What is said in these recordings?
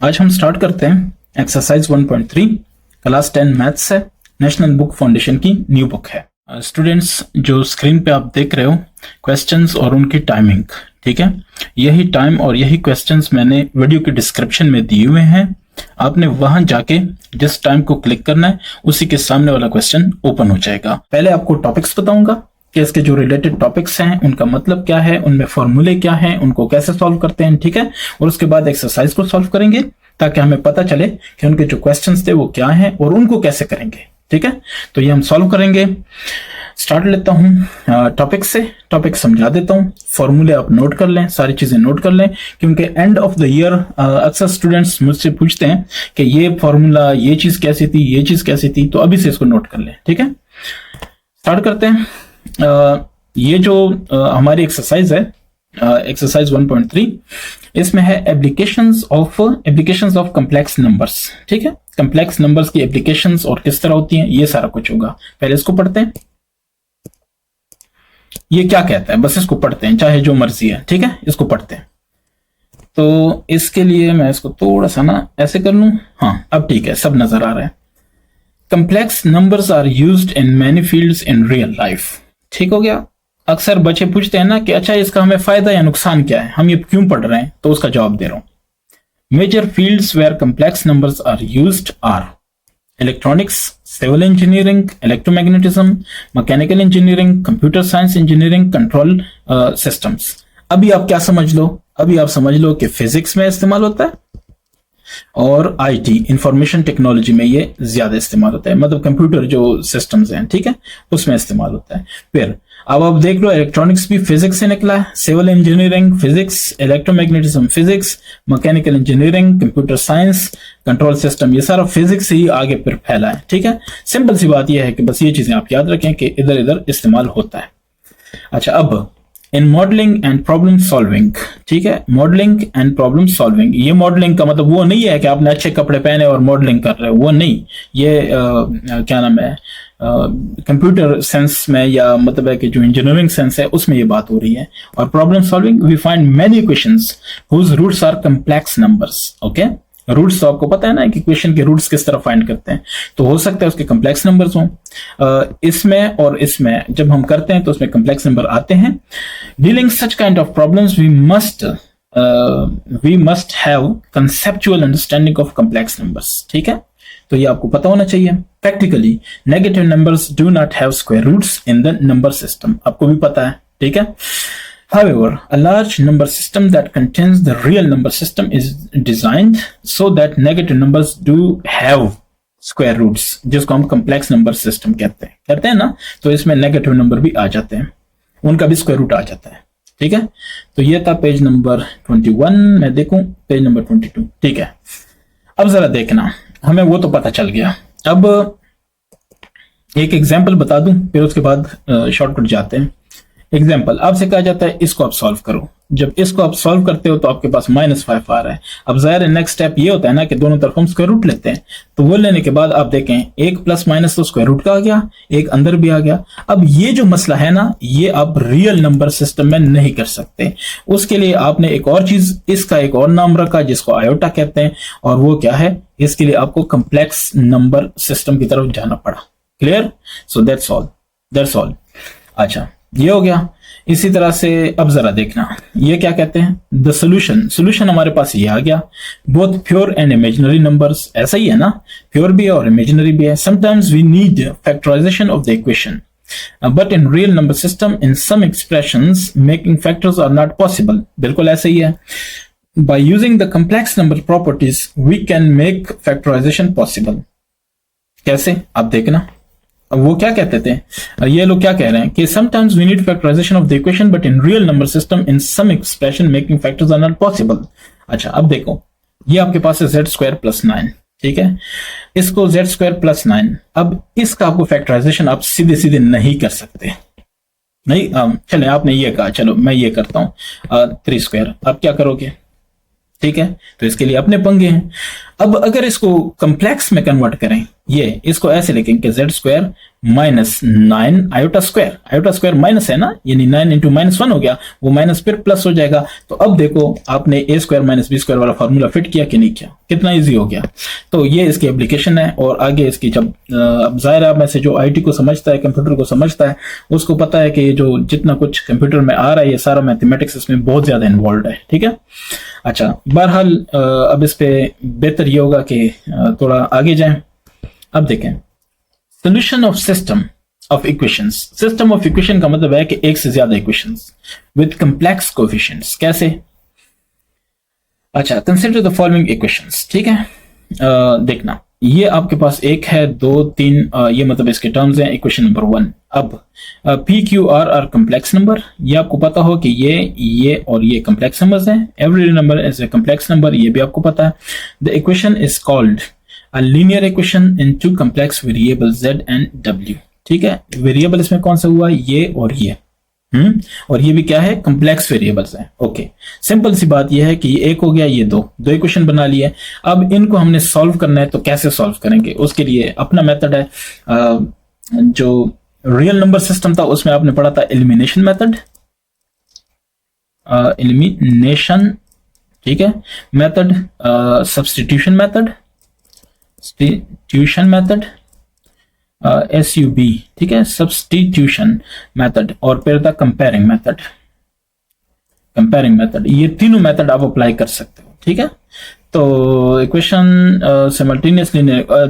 आज हम स्टार्ट करते हैं एक्सरसाइज 1.3 क्लास 10 मैथ्स है, नेशनल बुक फाउंडेशन की न्यू बुक है। स्टूडेंट्स, जो स्क्रीन पे आप देख रहे हो क्वेश्चंस और उनकी टाइमिंग, ठीक है, यही टाइम और यही क्वेश्चंस मैंने वीडियो के डिस्क्रिप्शन में दिए हुए हैं। आपने वहां जाके जिस टाइम को क्लिक करना है उसी के सामने वाला क्वेश्चन ओपन हो जाएगा। पहले आपको टॉपिक्स बताऊंगा कि इसके जो रिलेटेड टॉपिक्स हैं उनका मतलब क्या है, उनमें फॉर्मूले क्या हैं, उनको कैसे सॉल्व करते हैं, ठीक है। और उसके बाद एक्सरसाइज को सॉल्व करेंगे ताकि हमें पता चले कि उनके जो क्वेश्चंस थे वो क्या हैं और उनको कैसे करेंगे, ठीक है। तो ये हम सॉल्व करेंगे। स्टार्ट लेता हूँ टॉपिक से, टॉपिक समझा देता हूँ। फॉर्मूले आप नोट कर लें, सारी चीजें नोट कर लें, क्योंकि एंड ऑफ द ईयर अक्सर स्टूडेंट्स मुझसे पूछते हैं कि ये फॉर्मूला, ये चीज कैसी थी, ये चीज कैसी थी, तो अभी से इसको नोट कर लें, ठीक है। स्टार्ट करते हैं। ये जो हमारी एक्सरसाइज है, एक्सरसाइज 1.3, इसमें है एप्लीकेशंस ऑफ कॉम्प्लेक्स नंबर्स, ठीक है। कॉम्प्लेक्स नंबर्स की एप्लीकेशंस और किस तरह होती हैं, ये सारा कुछ होगा। पहले इसको पढ़ते हैं, ये क्या कहता है, बस इसको पढ़ते हैं, चाहे जो मर्जी है, ठीक है। इसको पढ़ते हैं। तो इसके लिए मैं इसको थोड़ा सा ना ऐसे कर लूं, हाँ अब ठीक है, सब नजर आ रहा है। Complex numbers are used in many fields in real life, ठीक हो गया। अक्सर बच्चे पूछते हैं ना कि अच्छा इसका हमें फायदा या नुकसान क्या है, हम ये क्यों पढ़ रहे हैं, तो उसका जवाब दे रहा हूं। Major fields where complex numbers are used are electronics, civil engineering, electromagnetism, mechanical engineering, computer science engineering, control systems. अभी आप क्या समझ लो, अभी आप समझ लो कि फिजिक्स में इस्तेमाल होता है और आईटी इंफॉर्मेशन टेक्नोलॉजी में ये ज्यादा इस्तेमाल होता है, मतलब कंप्यूटर जो सिस्टम्स हैं, ठीक है, उसमें इस्तेमाल होता है। फिर अब आप देख लो, इलेक्ट्रॉनिक्स भी फिजिक्स से निकला है, civil engineering physics, electromagnetism physics, mechanical engineering, computer science, control system, ये सारा फिजिक्स से ही आगे फिर फैला है, ठीक है। सिंपल सी बात यह है कि बस ये चीजें आप याद रखें कि इधर इधर इस्तेमाल होता है। अच्छा, अब इन मॉडलिंग एंड प्रॉब्लम सॉल्विंग, ठीक है, मॉडलिंग एंड प्रॉब्लम सॉल्विंग। ये मॉडलिंग का मतलब वो नहीं है कि आपने अच्छे कपड़े पहने और मॉडलिंग कर रहे हो, वो नहीं। ये क्या नाम है, कंप्यूटर सेंस में, या मतलब है कि जो इंजीनियरिंग सेंस है उसमें ये बात हो रही है। और problem solving, we find many equations whose roots are complex numbers, okay. Roots तो आपको पता है ना कि इक्वेशन के रूट्स किस तरह फाइंड करते हैं, तो हो सकता है उसके कॉम्प्लेक्स नंबर्स हों। इसमें और इसमें जब हम करते हैं तो उसमें कॉम्प्लेक्स नंबर आते हैं। Dealing such kind of problems we must have conceptual understanding of complex numbers, ठीक है। तो ये आपको पता होना चाहिए। Practically negative numbers do not have square roots in the number system, आपको भी पता है, ठीक है। However, a large number system that contains the real number system is designed so that negative numbers do have square roots, जिसको हम complex number system कहते हैं ना। तो इसमें नेगेटिव नंबर भी आ जाते हैं, उनका भी स्क्वायर रूट आ जाता है, ठीक है। तो ये था पेज नंबर 21, मैं देखूं पेज नंबर 22, ठीक है। अब जरा देखना, हमें वो तो पता चल गया। अब एक एग्जाम्पल बता दूं, फिर उसके बाद शॉर्टकट जाते हैं। एग्जाम्पल, आपसे कहा जाता है इसको आप सॉल्व करो। जब इसको आप सॉल्व करते हो तो आपके पास -5 आ रहा है। अब जाहिर है नेक्स्ट स्टेप ये होता है ना कि दोनों तरफ हम स्क्वायर रूट लेते हैं। तो वो लेने के बाद आप देखें, एक प्लस माइनस तो स्क्वायर रूट का आ गया, एक अंदर भी आ गया। अब ये जो मसला है ना, ये आप रियल नंबर सिस्टम में नहीं कर सकते। उसके लिए आपने एक और चीज, इसका एक और नाम रखा जिसको आयोटा कहते हैं, और वो क्या है, इसके लिए आपको कॉम्प्लेक्स नंबर सिस्टम की तरफ जाना पड़ा। क्लियर? So that's all. अच्छा, ये हो गया। इसी तरह से अब जरा देखना, ये क्या कहते हैं, द सोल्यूशन हमारे पास ये आ गया। Both pure and imaginary numbers, ऐसा ही है ना, प्योर भी है और इमेजिनरी भी है। Sometimes we need factorization of the equation, but in real number system in some expressions making factors are not possible. बिल्कुल ऐसा ही है। By using the complex number properties we can make factorization possible. कैसे, आप देखना। अब वो क्या कहते थे, ये लोग क्या कह रहे हैं कि sometimes we need factorization of the equation but in real number system in some expression making factors are not possible. अच्छा, अब देखो, ये आपके पास है z² + 9, ठीक है। इसको z² + 9, अब इसका आपको फैक्टराइजेशन आप सीधे सीधे नहीं कर सकते, नहीं। चले, आपने ये कहा, चलो मैं ये करता हूं 3²। अब क्या करोगे, ठीक है, तो इसके लिए अपने पंगे हैं। अब अगर इसको कम्प्लेक्स में कन्वर्ट करें, ये इसको ऐसे लिखेंगे कि Z square minus 9 iota square minus है ना, यानी 9 इंटू -1 हो गया, वो माइनस फिर प्लस हो जाएगा। तो अब देखो आपने ए स्क्वायर माइनस बी स्क्वायर वाला फार्मूला फिट किया कि नहीं किया, कितना इजी हो गया। तो ये इसकी एप्लीकेशन है, और आगे इसकी जब अब जाहिर है में से जो आईटी को समझता है, कंप्यूटर को समझता है, उसको पता है कि ये जो जितना कुछ कंप्यूटर में आ रहा है ये सारा मैथमेटिक्स इसमें बहुत ज्यादा इन्वॉल्व है, ठीक है। अच्छा, बहरहाल अब इस पे बेहतर ये होगा कि थोड़ा आगे जाएं। अब देखें solution of system of equations. System of equation का मतलब है कि एक से ज्यादा इक्वेशंस विद कम्प्लेक्स कोएफिशिएंट्स। कैसे? अच्छा, कंसीडर द फॉलोइंग इक्वेशंस, ठीक है। देखना, ये आपके पास 1 है 2 3, ये मतलब इसके टर्म्स हैं। इक्वेशन नंबर 1, अब P Q R complex number, ये आपको पता हो कि ये और ये कम्प्लेक्स नंबर्स हैं। Every number is a complex number, ये भी आपको पता है। The equation is called a linear equation in two complex variable z and w, ठीक है। वेरिएबल इसमें कौन सा हुआ, ये और ये, और ये भी क्या है, कम्प्लेक्स वेरिएबल्स हैं। ओके, सिंपल सी बात ये है कि ये एक हो गया, ये दो इक्वेशन बना लिए। अब इनको हमने सॉल्व करना है, तो कैसे सॉल्व करेंगे, उसके लिए अपना मेथड है। जो रियल नंबर सिस्टम था उसमें आपने पढ़ा था एलिमिनेशन मेथड, ठीक है। मेथड सब्स्टिट्यूशन मेथड, SUB, ठीक है, सब्स्टिट्यूशन मेथड, और फिर था कंपेयरिंग मेथड। ये तीनों मेथड आप अप्लाई कर सकते हो, ठीक है। तो इक्वेशन सिमल्टेनियसली,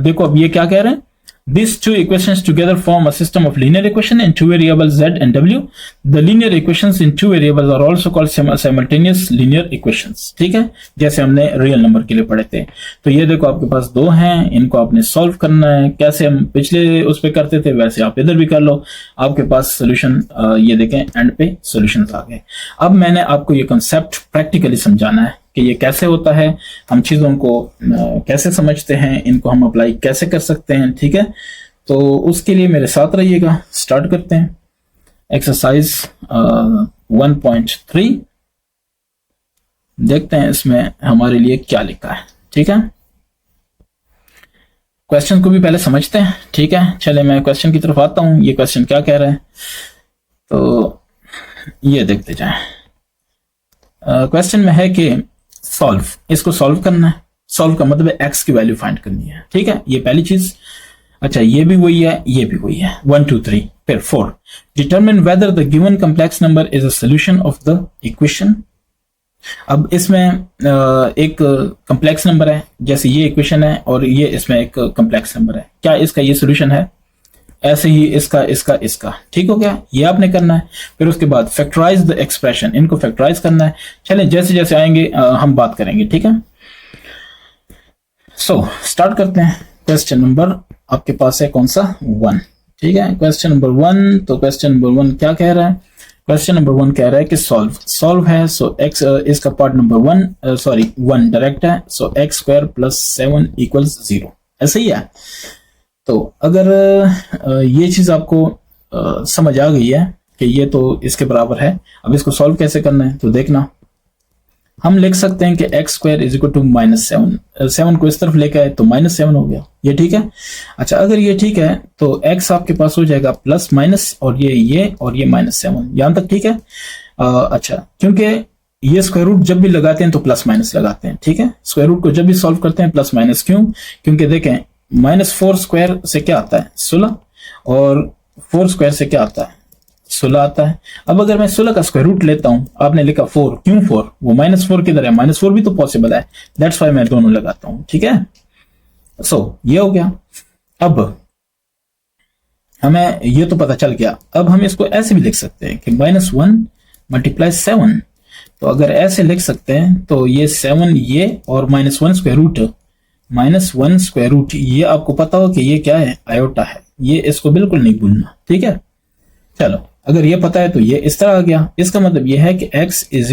देखो अब ये क्या कह रहे हैं, these two equations together form a system of linear equation in two variables z and w. The linear equations in two variables are also called simultaneous linear equations, ठीक है, जैसे हमने रियल नंबर के लिए पढ़े थे। तो ये देखो आपके पास दो हैं, इनको आपने सॉल्व करना है। कैसे हम पिछले उस पे करते थे वैसे आप इधर भी कर लो, आपके पास सोल्यूशन, ये देखें एंड पे सोल्यूशन आ गए। अब मैंने आपको ये कंसेप्ट प्रैक्टिकली समझाना है कि ये कैसे होता है, हम चीजों को कैसे समझते हैं, इनको हम अप्लाई कैसे कर सकते हैं, ठीक है। तो उसके लिए मेरे साथ रहिएगा। स्टार्ट करते हैं एक्सरसाइज 1.3, देखते हैं इसमें हमारे लिए क्या लिखा है, ठीक है। क्वेश्चन को भी पहले समझते हैं, ठीक है। चले मैं क्वेश्चन की तरफ आता हूं, ये क्वेश्चन क्या कह रहा है, तो ये देखते जाएं। क्वेश्चन में है कि सॉल्व, इसको सॉल्व करना है। सॉल्व का मतलब एक्स की वैल्यू फाइंड करनी है, ठीक है, ये पहली चीज। अच्छा, ये भी वही है, ये भी वही है। 1 2 3, फिर 4, determine whether the given complex number is a solution of the equation. अब इसमें एक कम्प्लेक्स नंबर है, जैसे ये इक्वेशन है, और ये इसमें एक कम्प्लेक्स नंबर है। क्या इसका ये सोल्यूशन है? ऐसे ही इसका, ठीक हो गया, ये आपने करना है। फिर उसके बाद फैक्टराइज द एक्सप्रेशन, इनको फैक्टराइज करना है। चलें जैसे जैसे आएंगे हम बात करेंगे, ठीक है। सो स्टार्ट करते हैं। क्वेश्चन नंबर आपके पास है कौन सा, 1, ठीक है। क्वेश्चन नंबर 1, तो क्वेश्चन नंबर 1 क्या कह रहा है? क्वेश्चन नंबर 1 कह रहा है कि सॉल्व है। सो एक्स, इसका पार्ट नंबर 1 डायरेक्ट है, सो x² + 7 = 0, ऐसे ही है। तो अगर ये चीज आपको समझ आ गई है कि ये तो इसके बराबर है, अब इसको सॉल्व कैसे करना है, तो देखना, हम लिख सकते हैं कि x² = -7, 7 को इस तरफ लेकर आए तो -7 हो गया, ये ठीक है। अच्छा, अगर ये ठीक है तो x आपके पास हो जाएगा प्लस माइनस, और ये और ये -7, यहां तक ठीक है। अच्छा, क्योंकि ये स्क्वायर रूट जब भी लगाते हैं तो प्लस माइनस लगाते हैं, ठीक है। स्क्वायर रूट को जब भी सॉल्व करते हैं प्लस माइनस, क्यों? क्योंकि देखें -4² से क्या आता है, 16, और 4² से क्या आता है, 16 आता है। अब अगर मैं 16 का स्क्वायर रूट लेता हूं, आपने लिखा 4, क्यों 4? वो -4 किधर है, -4 भी तो पॉसिबल है, दैट्स वाई मैं दोनों लगाता हूं, ठीक है। सो ये हो गया। अब हमें ये तो पता चल गया। अब हम इसको ऐसे भी लिख सकते हैं कि -1 × 7, तो अगर ऐसे लिख सकते हैं तो ये 7 ये और -1 स्क्वायर रूट, ये आपको पता हो कि ये क्या है, आयोटा है, ये इसको बिल्कुल नहीं भूलना, ठीक है। चलो, अगर ये पता है तो ये इस तरह आ गया। इसका मतलब ये है कि x =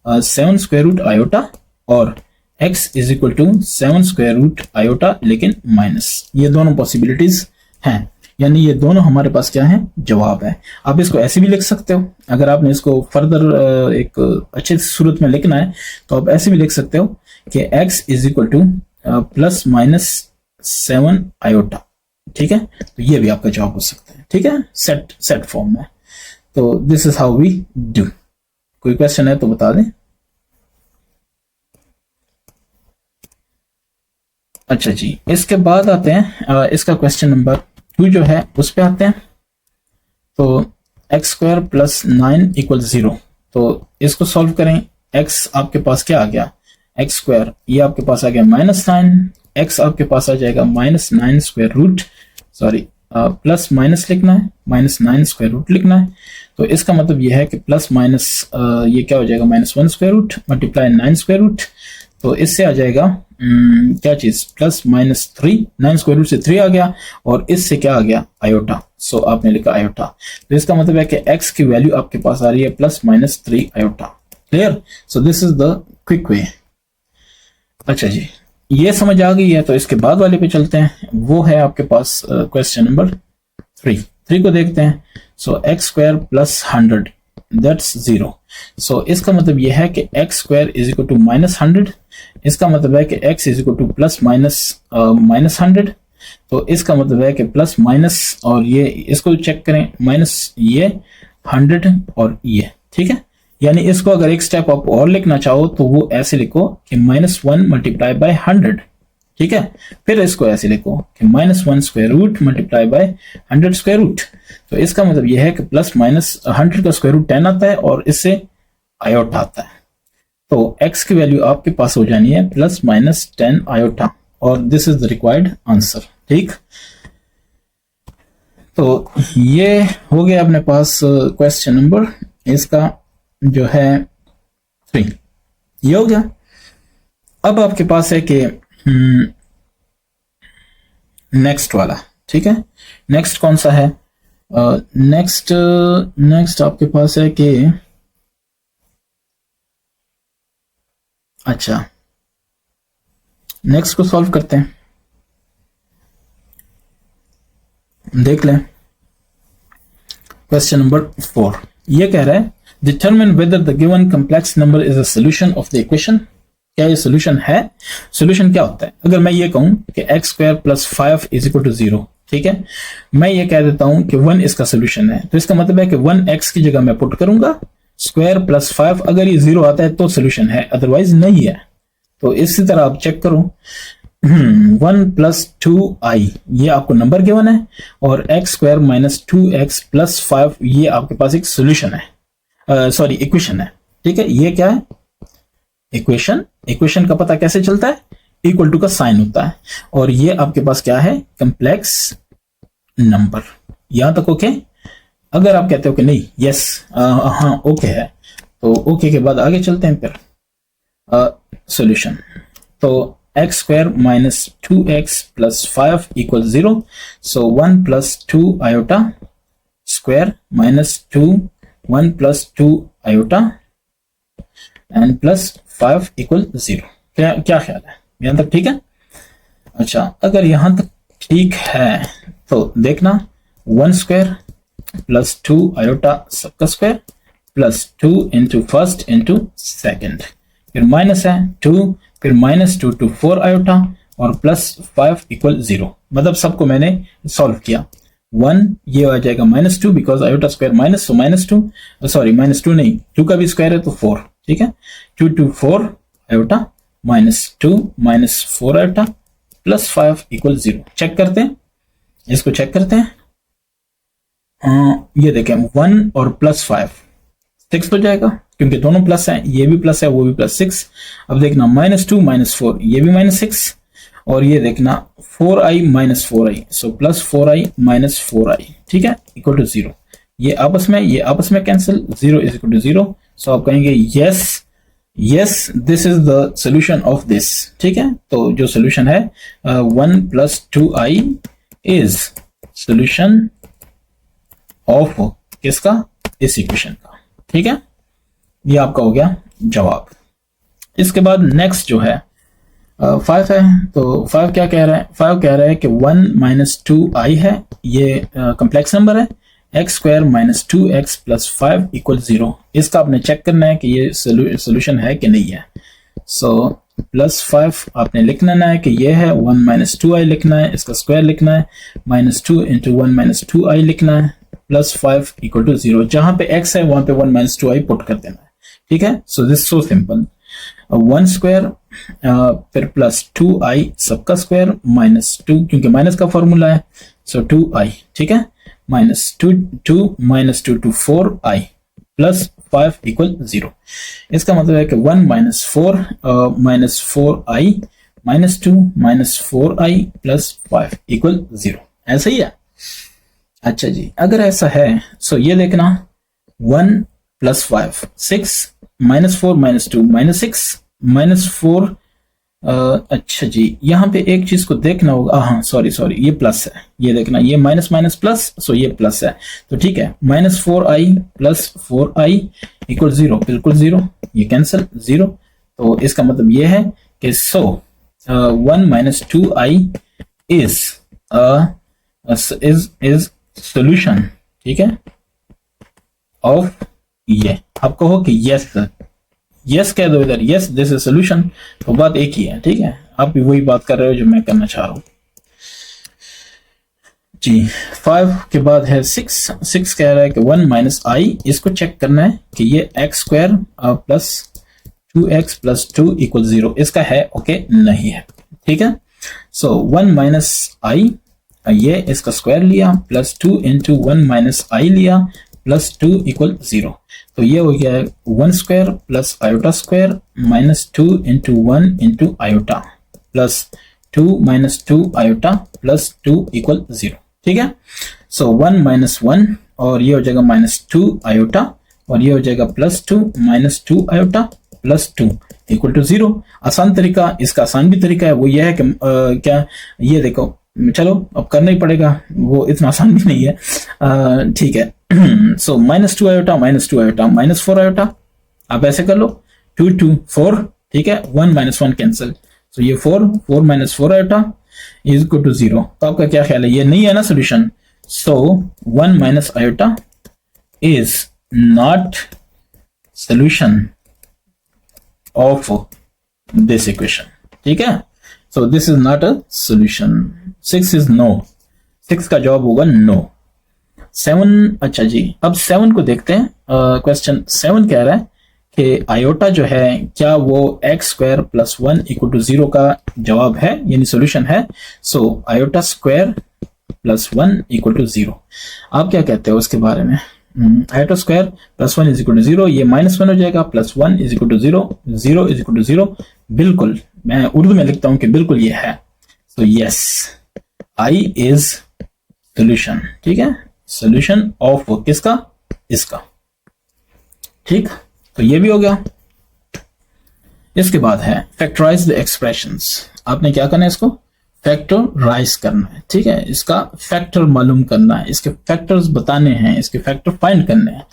7 स्क्वायर रूट आयोटा, और x = 7 स्क्वायर रूट आयोटा लेकिन माइनस, ये दोनों पॉसिबिलिटीज हैं। यानी ये दोनों हमारे पास क्या है, जवाब है। आप इसको ऐसे भी लिख सकते हो, अगर आपने इसको फर्दर एक अच्छे सूरत में लिखना है तो आप ऐसे भी लिख सकते हो कि x is equal to plus minus 7 iota. ठीक है, तो ये भी आपका जवाब हो सकता है। ठीक है, सेट फॉर्म में। तो this is how we do. कोई क्वेश्चन है तो बता दें। अच्छा जी, इसके बाद आते हैं इसका क्वेश्चन नंबर 2 जो है उस पे आते हैं। तो एक्स स्क्वायर प्लस 9 इक्वल 0। तो इसको सॉल्व करें। x आपके पास क्या आ गया, एक्स स्क्वायर, ये आपके पास आ गया -9, x आपके पास आ जाएगा -9 square root, sorry plus minus लिखना है, -9 स्क्वायर रूट लिखना है। तो इसका मतलब ये है कि प्लस माइनस ये क्या हो जाएगा, -1 square root multiply 9 square root. तो इससे आ जाएगा क्या चीज, प्लस -3, 9 स्क्वायर रूट से 3 आ गया, और इससे क्या आ गया, आयोटा। सो आपने लिखा आयोटा। तो इसका मतलब है कि x की वैल्यू आपके पास आ रही है +-3 iota. Clear? So this is the quick way. अच्छा जी, ये समझ आ गई है, तो इसके बाद वाले पे चलते हैं। वो है आपके पास क्वेश्चन नंबर 3 को देखते हैं। So x square plus 100 that's 0। So इसका मतलब यह है कि x square is equal to -100। इसका मतलब है कि x is equal to plus minus -100। तो इसका मतलब है कि प्लस माइनस, और ये इसको चेक करें, माइनस ये 100 और ये। ठीक है, यानी इसको अगर एक स्टेप आप और लिखना चाहो तो वो ऐसे लिखो कि -1 मल्टीप्लाई बाय 100। ठीक है, फिर इसको ऐसे लिखो कि -1 square root multiply by 100 square root. तो इसका मतलब यह है कि प्लस माइनस 100 का स्क्वायर रूट 10 आता है, और इससे आयोटा आता है। तो x की वैल्यू आपके पास हो जानी है +-10 आयोटा, और this is the required answer. ठीक, तो ये हो गया अपने पास क्वेश्चन नंबर इसका जो है 3, ये हो गया। अब आपके पास है कि नेक्स्ट वाला। ठीक है, नेक्स्ट कौन सा है, नेक्स्ट आपके पास है कि, अच्छा नेक्स्ट को सॉल्व करते हैं, देख लें। क्वेश्चन नंबर 4 ये कह रहा है determine whether the given complex number is a solution of the equation. क्या ये सॉल्यूशन है? सॉल्यूशन क्या होता है? अगर मैं ये कहूं कि x square plus 5 is equal to 0, ठीक है, मैं ये कह देता हूं कि 1 इसका सॉल्यूशन है, तो इसका मतलब है कि 1x की जगह मैं पुट करूंगा स्क्वायर प्लस 5, अगर ये 0 आता है तो सॉल्यूशन है, अदरवाइज नहीं है। तो इसी तरह आप चेक करो, 1 प्लस 2i ये आपको नंबर गिवन है, और x square minus 2x plus 5 ये आपके पास एक सॉल्यूशन है, सॉरी इक्वेशन है। ठीक है, ये क्या है? इक्वेशन। इक्वेशन का पता कैसे चलता है? इक्वल टू का साइन होता है, और ये आपके पास क्या है? Complex number. यहां तक ओके? अगर आप कहते हो कि नहीं यस हाँ ओके है, तो ओके के बाद आगे चलते हैं फिर सॉल्यूशन। तो x square minus 2x plus 5 equal 0। So 1 plus 2 iota square minus 1 plus 2 iota and plus 5 equal 0। क्या ख्याल है? यहां तक ठीक है? अच्छा, अगर यहां तक ठीक है तो देखना 1 स्क्वायर प्लस 2 आयोटा सबका square plus 2 into first into second, फिर माइनस है 2, फिर -2 टू 4 आयोटा और प्लस 5 इक्वल 0। मतलब सबको मैंने सॉल्व किया। 1 ये आ जाएगा -2 because iota square minus, so -2, sorry -2 नहीं, 2 का भी स्क्वायर है तो 4। ठीक है, 2 to 4 iota -2 -4 iota plus 5 equal 0। Check करते हैं, इसको चेक करते हैं। ये देखें 1 और प्लस 5 6 हो जाएगा, क्योंकि दोनों प्लस हैं, ये भी प्लस है वो भी प्लस 6। अब देखना -2 -4 ये भी -6, और ये देखना 4i -4i, so plus 4i -4i, ठीक है, इक्वल टू 0। ये आपस में कैंसिल, 0 इज इक्वल टू 0। सो आप कहेंगे yes this is the solution of this. ठीक है, तो जो सोल्यूशन है 1 plus 2i is solution of किसका? इस इक्वेशन का। ठीक है, ये आपका हो गया जवाब। इसके बाद नेक्स्ट जो है 5 है, तो 5 क्या कह रहा है, 5 कह रहा है कि 1 माइनस 2i है, ये कम्प्लेक्स नंबर है, x square minus 2x plus 5 equal 0। इसका आपने चेक करना है कि ये सोल्यूशन है कि नहीं है। सो प्लस 5 आपने लिखना है कि ये है, 1 माइनस 2i लिखना है, इसका स्क्वायर लिखना है, माइनस 2 इंटू 1 माइनस 2i लिखना है, प्लस 5 इक्वल टू 0। जहां पे x है वहां पे 1 माइनस 2i पुट कर देना है, ठीक है। So this so simple, 1 square फिर प्लस 2i सबका स्क्वायर माइनस 2, क्योंकि माइनस का फॉर्मूला है, सो 2i, ठीक है, minus 2 minus 2 to 4i plus 5 equal 0। इसका मतलब है कि 1 minus 4 minus 4i minus 2 minus 4i plus 5 equal 0। ऐसा ही है। अच्छा जी, अगर ऐसा है सो ये देखना, 1 plus 5 6 minus 4 minus 2 minus 6 minus 4। अच्छा जी, यहाँ पे एक चीज को देखना होगा, हाँ सॉरी ये प्लस है, ये देखना, ये माइनस माइनस प्लस, सो ये प्लस है, तो ठीक है, minus 4i plus 4i equal 0, बिल्कुल 0, ये कैंसिल 0। तो इसका मतलब ये है कि 1 माइनस 2i इज सोल्यूशन, ठीक है, ऑफ ये। आप कहो कि यस कह दो इधर, यस दिस इज सोल्यूशन, तो बात एक ही है, ठीक है। आप भी वही बात कर रहे हो जो मैं करना चाह रहा हूं जी। 5 के बाद है 6 कह रहा है कि 1 माइनस आई, इसको चेक करना है कि ये x square plus 2x plus 2 equal 0, इसका है ओके नहीं है, ठीक है। सो 1 माइनस आई, ये इसका स्क्वायर लिया, प्लस 2 इंटू 1 माइनस आई लिया, प्लस 2 इक्वल 0। तो ये हो गया 1 square plus iota square minus 2 into 1 into iota plus 2 minus 2 iota plus 2 equal 0, ठीक है। सो 1 माइनस 1 और ये हो जाएगा माइनस 2 आयोटा, और ये हो जाएगा plus 2 minus 2 iota plus 2 equal to 0। आसान तरीका, इसका आसान भी तरीका है, वो ये है कि क्या, ये देखो, चलो अब करना ही पड़ेगा, वो इतना आसान भी नहीं है, ठीक है। So minus 2 iota minus 2 iota minus 4 iota, आप ऐसे कर लो, 2 2 4, ठीक है, 1 माइनस 1 कैंसिल, सो ये 4 minus 4 iota is equal to 0। तो आपका क्या ख्याल है, ये नहीं है ना solution. So 1 minus iota is not solution of this equation, ठीक है। So this is not a solution. 6 is no, 6 का जवाब होगा नो। 7, अच्छा जी, अब 7 को देखते हैं। क्वेश्चन 7 कह रहा है कि आयोटा जो है क्या वो x square plus 1 equal to 0 का जवाब है, यानी सोल्यूशन है। So iota square plus 1 equal to 0, आप क्या कहते हो उसके बारे में। Iota square plus 1 is equal to 0, ये माइनस 1 हो जाएगा, plus 1 is equal to 0, 0 is equal to 0, बिल्कुल, मैं उर्दू में लिखता हूं कि बिल्कुल ये है। So yes, I is solution, ठीक है, सोल्यूशन ऑफ किसका, इसका, ठीक। तो ये भी हो गया। इसके बाद है फैक्टराइज द एक्सप्रेशंस। आपने क्या करना है, इसको फैक्टराइज करना है, ठीक है, इसका फैक्टर मालूम करना है, इसके फैक्टर्स बताने हैं, इसके फैक्टर फाइंड करने हैं।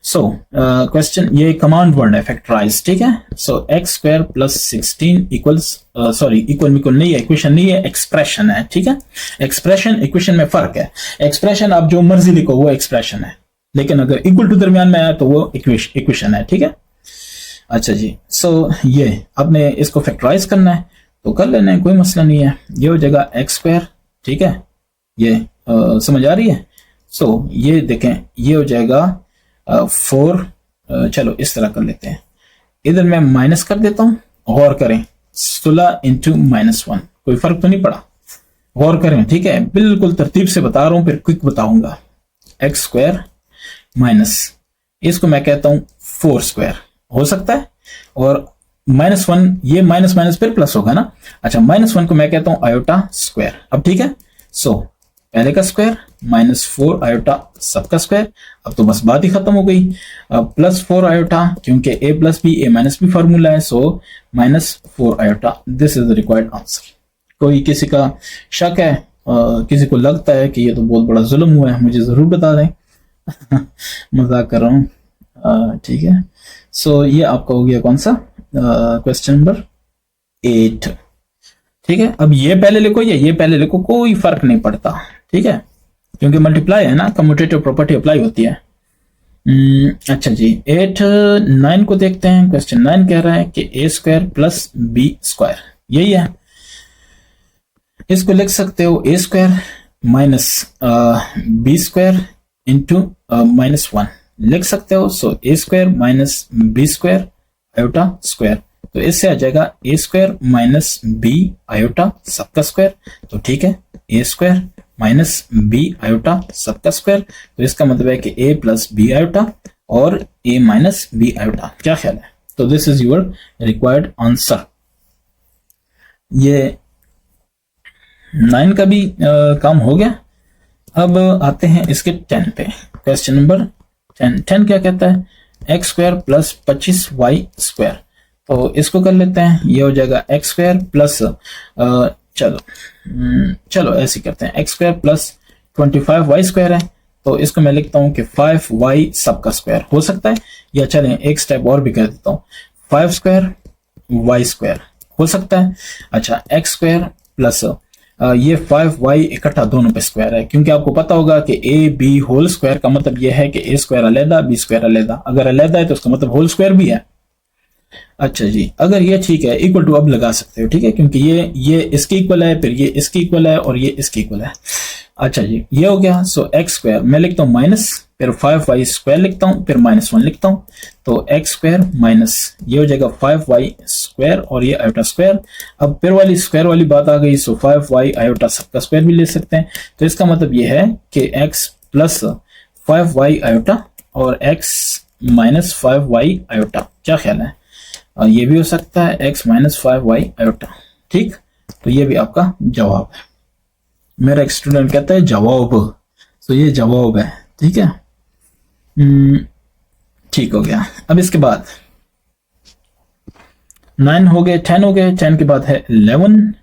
सो क्वेश्चन, ये कमांड वर्ड है फैक्टराइज, ठीक है। So x square plus 16 equals, sorry equal नहीं है, इक्वेशन नहीं है, एक्सप्रेशन है, ठीक है। एक्सप्रेशन इक्वेशन में फर्क है, एक्सप्रेशन आप जो मर्जी लिखो वो एक्सप्रेशन है, लेकिन अगर इक्वल टू दरमियान में आया तो वो इक्वेशन है, ठीक है। अच्छा जी, सो ये आपने इसको फैक्टराइज करना है तो कर लेना है, कोई मसला नहीं है। ये हो जाएगा एक्स स्क्वायर, ठीक है, ये समझ आ रही है। सो ये देखें, ये हो जाएगा 4, चलो इस तरह कर लेते हैं, इधर मैं माइनस कर देता हूं, गौर करें, 16 इंटू माइनस 1, कोई फर्क तो नहीं पड़ा, गौर करें, ठीक है, बिल्कुल तरतीब से बता रहा हूं, फिर क्विक बताऊंगा। एक्स स्क्वायर माइनस, इसको मैं कहता हूं 4 स्क्वायर, हो सकता है, और माइनस 1, ये माइनस माइनस फिर प्लस होगा ना। अच्छा, माइनस 1 को मैं कहता हूं आयोटा स्क्वायर, अब ठीक है। सो पहले का स्क्वायर माइनस 4 आयोटा सबका स्क्वायर, अब तो बस बात ही खत्म हो गई। प्लस 4 आयोटा, क्योंकि ए plus B A minus B formula है, so minus 4 iota, this is the required answer. कोई किसी का शक है, किसी को लगता है कि ये तो बहुत बड़ा जुल्म हुआ है, मुझे जरूर बता दें। मजाक कर रहा हूं, ठीक है। सो ये आपका हो गया कौन सा, क्वेश्चन नंबर 8। ठीक है, अब ये पहले लिखो या ये पहले लिखो, कोई फर्क नहीं पड़ता, ठीक है, क्योंकि मल्टीप्लाई है ना, कम्यूटेटिव प्रॉपर्टी अप्लाई होती है। अच्छा जी, 8 9 को देखते हैं। क्वेश्चन 9 कह रहा है कि a square plus b square, यही है। इसको लिख सकते हो a square minus b square into -1 लिख सकते हो। So a square minus b square iota square, तो इससे आ जाएगा a square minus b iota सबका स्क्वायर। तो ठीक है, a square minus b iota सबका स्क्वायर, तो इसका मतलब है कि ए प्लस बी आयोटा और ए माइनस बी आयोटा। क्या ख्याल है? तो this is your required answer. ये 9 का भी काम हो गया। अब आते हैं इसके 10 पे। क्वेश्चन नंबर 10 क्या कहता है? X square plus 25y square. तो इसको कर लेते हैं, ये हो जाएगा एक्स स्क्वायर प्लस चलो ऐसे करते हैं, x square plus 25y square है, तो इसको मैं लिखता हूं कि 5y सबका स्क्वायर हो सकता है, या चलें एक स्टेप और भी कर देता हूं, 5 स्क्वायर y स्क्वायर हो सकता है। अच्छा, एक्स स्क्वायर प्लस ये 5y इकट्ठा दोनों पे स्क्वायर है, क्योंकि आपको पता होगा कि ए बी होल स्क्वायर का मतलब यह है कि ए स्क्वायर अलहदा बी स्क्वायर अलहदा, अगर अलहदा है तो उसका मतलब होल स्क्वायर भी है। अच्छा जी, अगर ये ठीक है, इक्वल टू अब लगा सकते हो, ठीक है, क्योंकि ये इसके इक्वल है, फिर ये इसके इक्वल है और ये इसके इक्वल है। अच्छा जी, ये हो गया। सो एक्स स्क्वायर मैं लिखता हूँ माइनस, फिर 5y स्क्वायर लिखता हूँ, फिर -1 लिखता हूँ, तो एक्स स्क्वायर माइनस ये हो जाएगा 5y स्क्वायर और ये आयोटा स्क्वायर। अब फिर वाली स्क्वायर वाली बात आ गई, सो 5y आयोटा सबका स्क्वायर भी ले सकते हैं, तो इसका मतलब ये है कि x प्लस 5y आयोटा और x माइनस 5y आयोटा। क्या ख्याल है? और ये भी हो सकता है x माइनस 5y आयोटा। ठीक, तो ये भी आपका जवाब है। मेरा एक स्टूडेंट कहता है जवाब, तो ये जवाब है। ठीक है, ठीक हो गया। अब इसके बाद 9 हो गए, 10 हो गए, 10 के बाद है 11।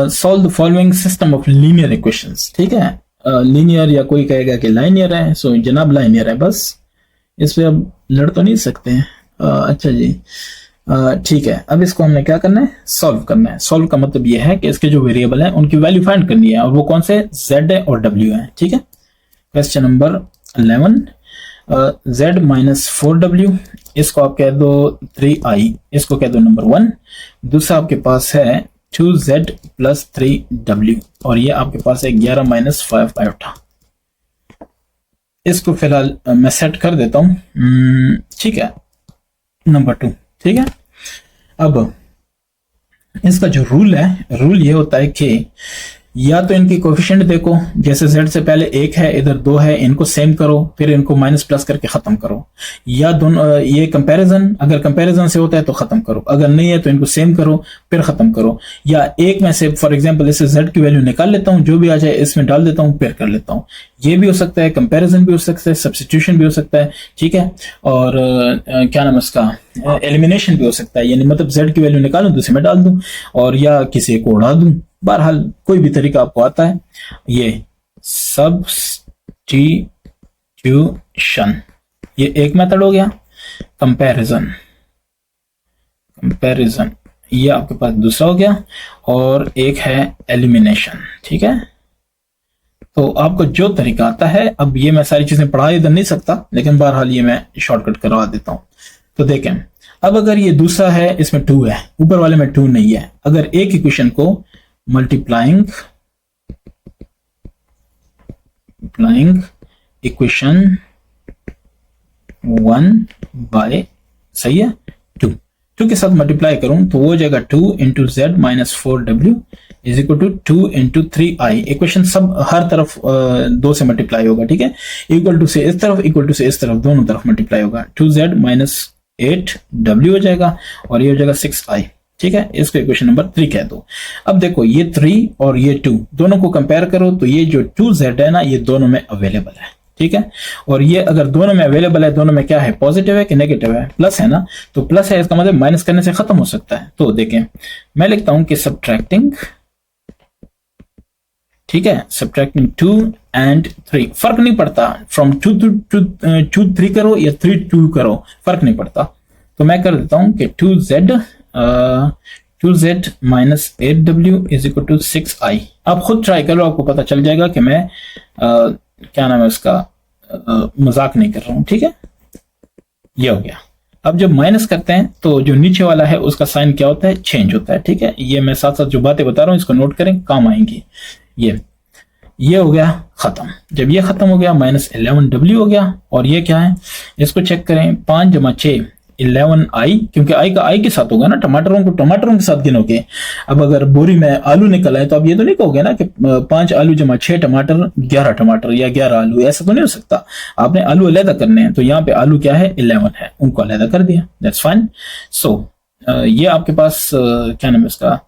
Solve the following system of linear equations. ठीक है, लीनियर या कोई कहेगा कि लाइनियर है, सो जनाब लाइनियर है, बस इस पे अब लड़ तो नहीं सकते हैं। अच्छा जी, ठीक है, अब इसको हमने क्या करना है? सॉल्व करना है। सॉल्व का मतलब ये है कि इसके जो वेरिएबल है उनकी वैल्यू फाइंड करनी है, और वो कौन से? z है और w है। ठीक है, question number 11, z minus 4w, इसको आप कह दो 3i, इसको कह दो नंबर 1। दूसरा आपके पास है 2z प्लस 3w, और ये आपके पास है 11 माइनस 5 आयोटा। इसको फिलहाल मैं सेट कर देता हूं। ठीक है, नंबर 2। ठीक है, अब इसका जो रूल है, रूल ये होता है कि या तो इनकी कोफिशिएंट देखो, जैसे z से पहले 1 है, इधर 2 है, इनको सेम करो, फिर इनको माइनस प्लस करके खत्म करो, या दोनों ये कंपैरिजन, अगर कंपैरिजन से होता है तो खत्म करो, अगर नहीं है तो इनको सेम करो फिर खत्म करो, या एक में से फॉर एग्जांपल इसे z की वैल्यू निकाल लेता हूं, जो भी आ जाए इसमें डाल देता हूं, फिर कर लेता हूं। ये भी हो सकता है, कंपैरिजन भी हो सकता है, सब्स्टिट्यूशन भी हो सकता है। ठीक है, और क्या नाम है इसका, एलिमिनेशन भी हो सकता है, यानी मतलब z की वैल्यू निकालूं दूसरे में डाल दूं, और या किसी को उड़ा दूं। बहरहाल कोई भी तरीका आपको आता है। ये सब्स्टिट्यूशन, ये एक मेथड हो गया। कंपैरिजन, कंपैरिजन ये आपके पास दूसरा हो गया, और एक है एलिमिनेशन। ठीक है, तो आपको जो तरीका आता है, अब ये मैं सारी चीजें पढ़ा इधर नहीं सकता, लेकिन बहरहाल ये मैं शॉर्टकट करवा देता हूं। तो देखें, अब अगर ये दूसरा है, इसमें 2 है, ऊपर वाले में 2 नहीं है, अगर एक इक्वेशन को मल्टीप्लाइंग इक्वेशन 1 बाय, सही है, 2 के साथ मल्टीप्लाई करूं तो वो हो जाएगा 2 into z minus 4w is equal to 2 into 3i। Equation सब हर तरफ 2 से मल्टीप्लाई होगा। ठीक है, इक्वल टू से इस तरफ, इक्वल टू से इस तरफ, दोनों तरफ मल्टीप्लाई होगा। 2z माइनस 8w हो जाएगा, और ये हो जाएगा 6i। ठीक है, इसको इक्वेशन नंबर 3 कह दो। अब देखो, ये 3 और ये 2 दोनों को कंपेयर करो, तो ये जो 2z है ना, ये दोनों में अवेलेबल है। ठीक है, और ये अगर दोनों में अवेलेबल है, दोनों में क्या है, पॉजिटिव है कि नेगेटिव है? प्लस है ना, तो प्लस है, इसका मतलब माइनस करने से खत्म हो सकता है। तो देखें, मैं लिखता हूं कि सब्ट्रैक्टिंग, ठीक है, सब्ट्रैक्टिंग 2 एंड 3, फर्क नहीं पड़ता, फ्रॉम 2 to 3 करो या 3 to 2 करो, फर्क नहीं पड़ता। तो मैं कर देता हूं कि 2z 2z minus 8w is equal to 6i। आप खुद ट्राई करो, आपको पता चल जाएगा कि मैं क्या नाम है उसका मजाक नहीं कर रहा हूं। ठीक है, ये हो गया। अब जब माइनस करते हैं तो जो नीचे वाला है उसका साइन क्या होता है, चेंज होता है। ठीक है, ये मैं साथ साथ जो बातें बता रहा हूं इसको नोट करें, काम आएंगी। ये हो गया खत्म। जब ये खत्म हो गया माइनस 11w हो गया। और ये क्या है, इसको चेक करें, 5 जमा 6 11i, क्योंकि आई का आई के साथ होगा ना, टमाटरों को टमाटरों के साथ गिनोगे। अब अगर बोरी में आलू निकल आए तो आप ये तो नहीं कहोगे ना कि 5 आलू जमा 6 टमाटर 11 टमाटर या 11 आलू, ऐसा तो नहीं हो सकता। आपने आलू अलहदा करने हैं, तो यहाँ पे आलू क्या है 11 है, उनको अलहदा कर दिया, दैट्स फाइन। सो ये आपके पास क्या नाम है इसका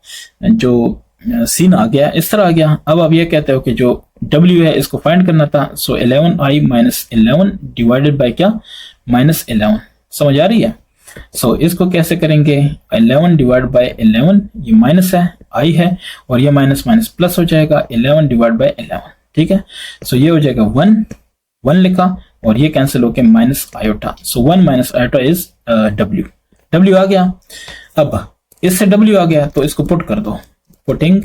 जो सीन आ गया, इस तरह आ गया। अब आप ये कहते हो कि जो w है इसको फाइंड करना था, सो 11i माइनस 11 डिवाइडेड बाय क्या, माइनस 11। समझ आ रही है? सो इसको कैसे करेंगे, 11 डिवाइड बाय 11, ये माइनस है, i है, और ये माइनस माइनस प्लस हो जाएगा, 11 डिवाइड बाय 11। ठीक है, सो ये हो जाएगा 1 लिखा, और ये कैंसिल होके minus iota. So 1 minus iota is w आ गया। अब इससे w आ गया तो इसको पुट कर दो, putting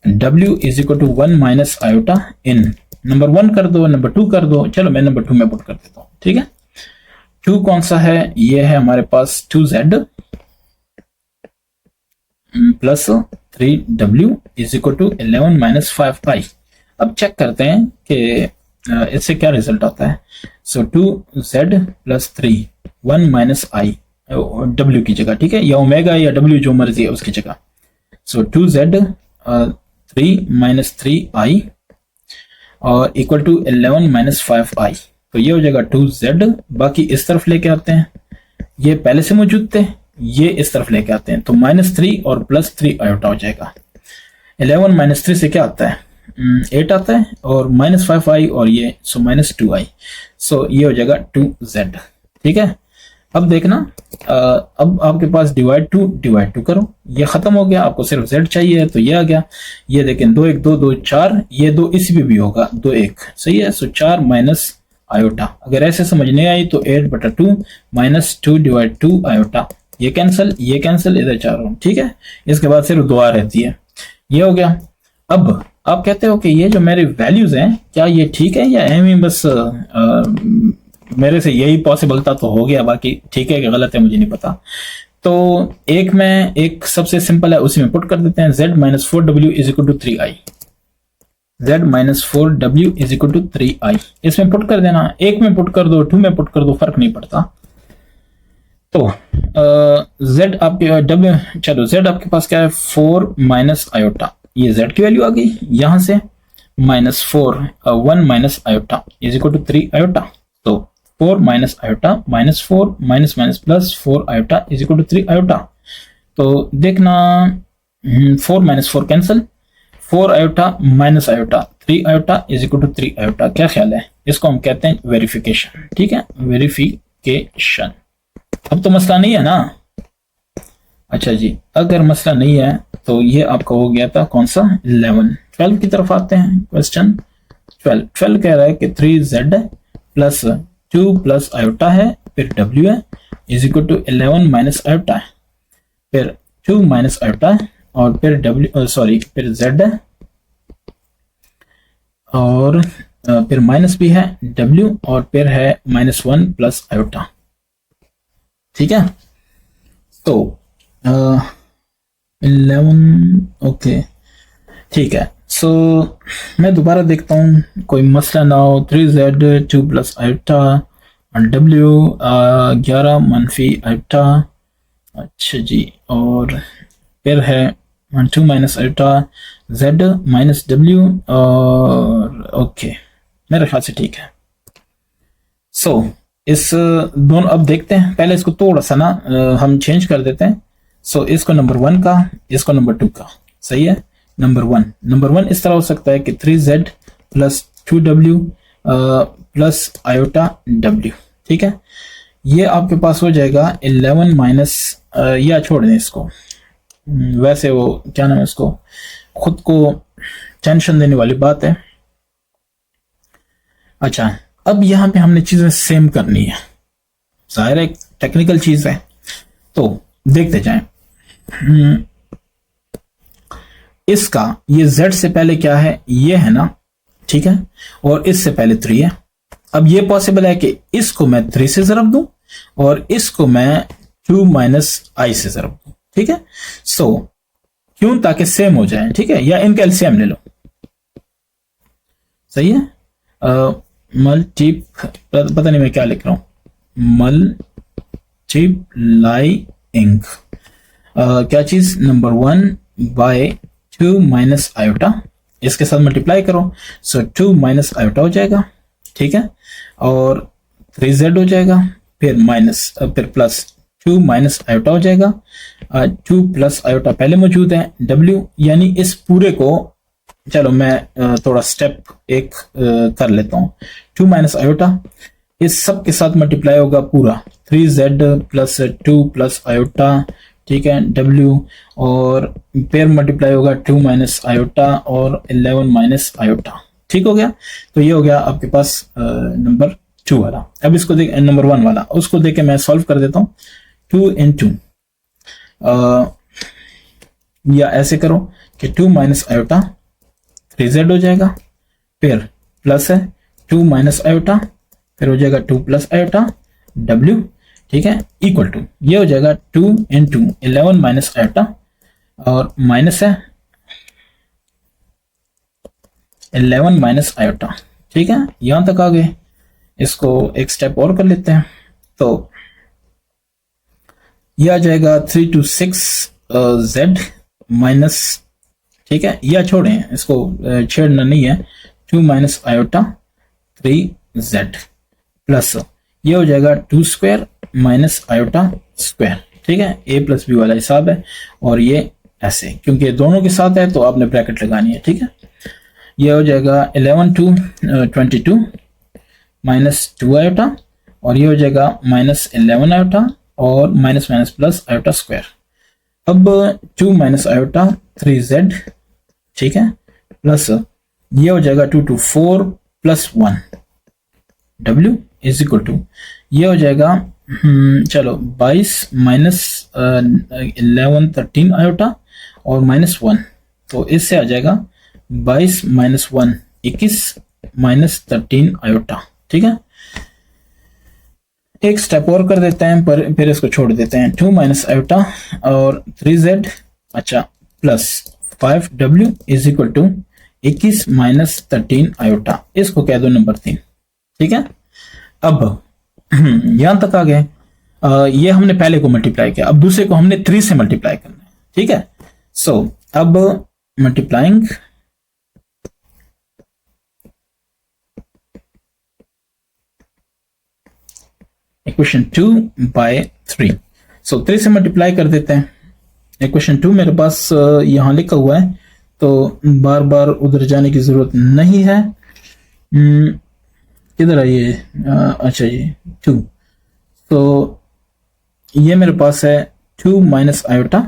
w is equal to 1 minus iota in number 1 कर दो, नंबर 2 कर दो। चलो मैं नंबर 2 में पुट कर देता हूँ। ठीक है, 2 कौन सा है, ये है हमारे पास 2z plus 3w is equal to 11 minus 5i। अब चेक करते हैं कि इससे क्या रिजल्ट आता है। सो 2z plus 3 1 minus i w की जगह, ठीक है, या ओमेगा या w जो मर्जी है उसकी जगह। सो 2z 3 माइनस 3i और इक्वल टू 11 माइनस 5i। तो ये हो जाएगा 2z। बाकी इस तरफ लेके आते हैं, ये पहले से मौजूद थे, ये इस तरफ लेके आते हैं, तो माइनस 3 और प्लस 3 आयोटा हो जाएगा। 11 माइनस 3 से क्या आता है, 8 आता है, और माइनस 5i और ये सो माइनस 2i। सो ये हो जाएगा 2z। ठीक है, अब देखना, अब आपके पास डिवाइड टू करो, ये खत्म हो गया, आपको सिर्फ z चाहिए, तो ये आ गया। ये देखें 2 1 2 2 4, ये 2 इसी पे भी होगा, 2 1 सही है। सो 4 माइनस आयोटा, अगर ऐसे समझ नहीं आई तो 8/2 माइनस 2 डिवाइड 2 आयोटा, ये कैंसिल इधर 4। ठीक है, इसके बाद सिर्फ दुआ रहती है। ये हो गया। अब आप कहते हो कि ये जो मेरे वैल्यूज हैं क्या ये ठीक है या एम ही बस मेरे से यही पॉसिबल था तो हो गया, बाकी ठीक है कि गलत है मुझे नहीं पता। तो एक सबसे सिंपल है उसी में पुट कर देते हैं, z minus 4w is equal to 3i। z minus 4w is equal to 3i, इसमें पुट कर देना, एक में पुट कर दो, 2 में पुट कर दो, फर्क नहीं पड़ता। तो z आपके w, चलो z आपके पास क्या है 4 माइनस आयोटा, ये z की वैल्यू आ गई यहां से, minus 4 1 minus iota is equal to 3 iota. तो 4 minus iota minus 4 minus minus plus 4 iota is equal to 3 iota. तो देखना 4 minus 4 cancel, 4 iota minus iota 3 iota is equal to 3 iota. क्या ख्याल है, इसको हम कहते हैं वेरिफिकेशन। ठीक है, वेरिफिकेशन। अब तो मसला नहीं है ना। अच्छा जी, अगर मसला नहीं है तो ये आपका हो गया था कौन सा 11। 12 की तरफ आते हैं, क्वेश्चन 12 कह रहा है कि 3z प्लस 2 प्लस आयोटा है, फिर w है, is equal to 11 minus iota है, फिर 2 माइनस आयोटा है, और फिर फिर z है, और फिर माइनस भी है w, और फिर है माइनस 1 प्लस आयोटा। ठीक है, तो 11 ओके ठीक है। सो मैं दोबारा देखता हूँ कोई मसला ना हो। 3z 2 प्लस आयोटा और w 11 मनफी आयोटा। अच्छा जी, और फिर है 2 minus iota, z minus w, और ओके मेरे ख्याल से ठीक है। सो इस दोनों अब देखते हैं, पहले इसको थोड़ा सा ना हम चेंज कर देते हैं। सो इसको नंबर 1 का, इसको नंबर 2 का, सही है। नंबर 1 इस तरह हो सकता है कि 3z plus 2w plus iota w। ठीक है, ये आपके पास हो जाएगा 11 माइनस, या छोड़ दें इसको, वैसे वो क्या नाम है, इसको खुद को टेंशन देने वाली बात है। अच्छा, अब यहां पे हमने चीजें सेम करनी है, जाहिर है टेक्निकल चीज है, तो देखते जाएं। इसका ये z से पहले क्या है, ये है ना, ठीक है, और इससे पहले 3 है। अब ये पॉसिबल है कि इसको मैं 3 से ज़रब दूं और इसको मैं 2 माइनस आई से ज़रब दूं, ठीक है। सो क्यों, ताकि सेम हो जाए, ठीक है, या इनका एलसीएम ले लो, सही है। पता नहीं मैं क्या लिख रहा हूं, मल्टीप्लाइंग क्या चीज, नंबर 1 बाय 2 माइनस आयोटा, इसके साथ मल्टीप्लाई करो, सो 2 माइनस आयोटा हो जाएगा, ठीक है, और 3z हो जाएगा, फिर प्लस 2 माइनस आयोटा हो जाएगा, 2 प्लस आयोटा पहले मौजूद है, w, यानी इस पूरे को, चलो मैं थोड़ा स्टेप एक कर लेता हूँ। 2 माइनस आयोटा इस सब के साथ मल्टीप्लाई होगा पूरा, 3z प्लस 2 प्लस आयोटा, ठीक है, w, और फिर मल्टीप्लाई होगा 2 माइनस आयोटा और 11 माइनस आयोटा, ठीक हो गया। तो ये हो गया आपके पास नंबर 2 वाला। अब इसको देख, नंबर 1 वाला, उसको देख के मैं सॉल्व कर देता हूँ। 2 into या ऐसे करो कि 2 माइनस आयोटा 3z हो जाएगा, फिर प्लस है 2 माइनस आयोटा, फिर हो जाएगा 2 प्लस आयोटा w, ठीक है, इक्वल टू ये हो जाएगा 2 into 11 माइनस आयोटा और माइनस है 11 माइनस आयोटा, ठीक है, यहां तक आ गए। इसको एक स्टेप और कर लेते हैं, तो यह आ जाएगा 3 to 6 z माइनस, ठीक है, या छोड़ें, इसको छेड़ना नहीं है, 2 माइनस आयोटा 3z प्लस ये हो जाएगा 2 स्क्वायर माइनस आयोटा स्क्वायर, ठीक है, a प्लस बी वाला हिसाब है, और ये ऐसे क्योंकि दोनों के साथ है तो आपने ब्रैकेट लगानी है, ठीक है। ये हो जाएगा 11 to 22 माइनस 2 आयोटा, और ये हो जाएगा माइनस 11 आयोटा और minus minus plus iota square. अब 2 माइनस आयोटा 3z, ठीक है, प्लस ये हो जाएगा 2 to 4 plus 1 w is equal to ये हो जाएगा चलो 22 माइनस 11 13 आयोटा और माइनस 1, तो इससे आ जाएगा 22 माइनस 1 21 माइनस 13 आयोटा, ठीक है। एक स्टेप और कर देते हैं, पर फिर इसको छोड़ देते हैं। 2 माइनस आयोटा और 3z, अच्छा, plus 5w is equal to 21 minus 13 iota, इसको कह दो नंबर 3, ठीक है। अब यहां तक आ गए, ये हमने पहले को मल्टीप्लाई किया, अब दूसरे को हमने 3 से मल्टीप्लाई करना है, ठीक है। सो अब मल्टीप्लाइंग इक्वेशन 2 बाय 3, सो 3 से मल्टीप्लाई कर देते हैं। इक्वेशन 2 मेरे पास यहां लिखा हुआ है, तो बार बार उधर जाने की जरूरत नहीं है। किधर है ये, अच्छा ये 2, तो ये मेरे पास है 2 माइनस आयोटा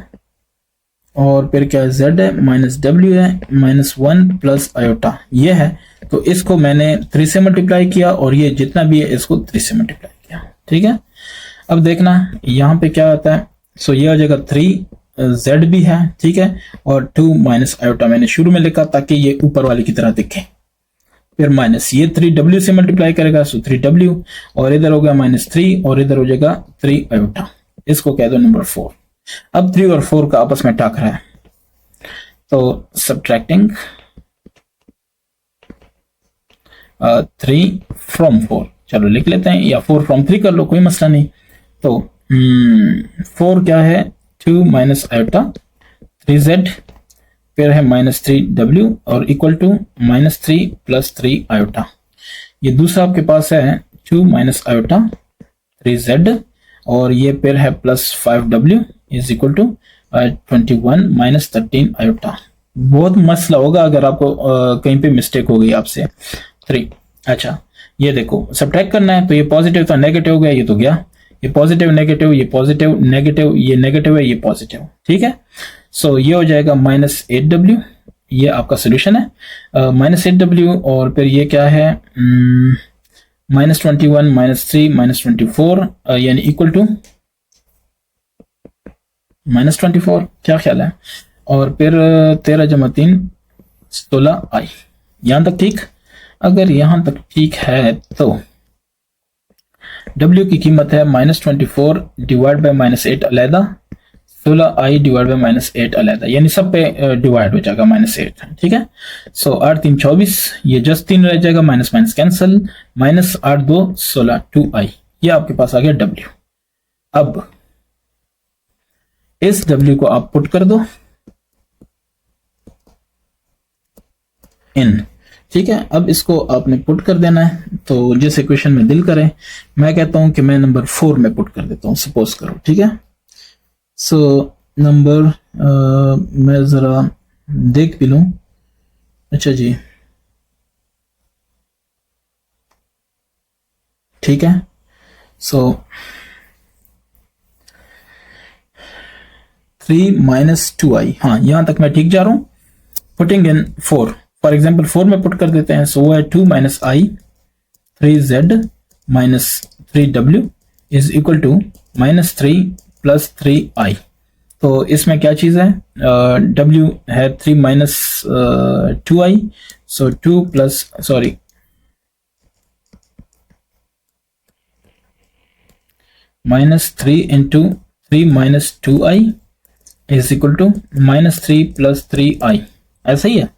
और फिर क्या है, z है माइनस w है माइनस 1 प्लस आयोटा ये है, तो इसको मैंने 3 से मल्टीप्लाई किया और ये जितना भी है इसको 3 से मल्टीप्लाई किया, ठीक है। अब देखना यहाँ पे क्या आता है, सो ये हो जाएगा 3z भी है, ठीक है, और 2 माइनस आयोटा मैंने शुरू में लिखा ताकि ये ऊपर वाले की तरह दिखे, फिर माइनस ये 3w से मल्टीप्लाई करेगा, सो 3w, और इधर हो गया माइनस 3 और इधर हो जाएगा 3 आयोटा, इसको कह दो नंबर 4। अब 3 और 4 का आपस में टकरा है, तो सब्ट्रैक्टिंग 3 फ्रॉम 4, चलो लिख लेते हैं, या 4 फ्रॉम 3 कर लो, कोई मसला नहीं। तो 4 क्या है, 2 माइनस आयोटा 3z, फिर है माइनस 3w और equal to minus 3 plus 3 iota. ये दूसरा आपके पास है 2 माइनस आयोटा 3z और ये फिर है plus 5w is equal to 21 minus 13 iota. बहुत मसला होगा अगर आपको कहीं पे मिस्टेक हो गई आपसे 3। अच्छा ये देखो सब्ट्रैक्ट करना है, तो ये पॉजिटिव था नेगेटिव हो गया, ये तो गया, ये पॉजिटिव नेगेटिव, ये पॉजिटिव नेगेटिव, ये नेगेटिव है, ये पॉजिटिव, ठीक है। सो ये हो जाएगा माइनस 8w, ये आपका सोल्यूशन है, माइनस 8w और फिर ये क्या है माइनस 21 माइनस 3 माइनस 24 यानी इक्वल टू -24, क्या ख्याल है? और फिर 13 जमा 3 16i। यहां तक ठीक? अगर यहां तक ठीक है तो w की कीमत है -24 डिवाइड बाय -8 अलहदा, 16i डिवाइड बाय -8 अलहदा, यानी सब पे डिवाइड हो जाएगा -8। ठीक है, सो 8 3 24, ये जस्ट 3 रह जाएगा, माइनस माइनस कैंसिल, -8 2 16 2i। ये आपके पास आ गया w। अब इस w को आप पुट कर दो इन। ठीक है, अब इसको आपने पुट कर देना है, तो जिस इक्वेशन में दिल करे, मैं कहता हूं कि मैं नंबर 4 में पुट कर देता हूं, सपोज करो। ठीक है, सो नंबर मैं जरा देख भी लूं। अच्छा जी, ठीक है, सो 3 - 2i, हाँ यहां तक मैं ठीक जा रहा हूं। पुटिंग इन 4, फॉर एग्जाम्पल 4 में पुट कर देते हैं, सो वो है 2 - i 3z - 3w is equal to -3 + 3i। तो इसमें क्या चीज है, w है 3 - 2i, so 2 plus sorry -3 into 3 - 2i is equal to -3 + 3i। ऐसा ही है।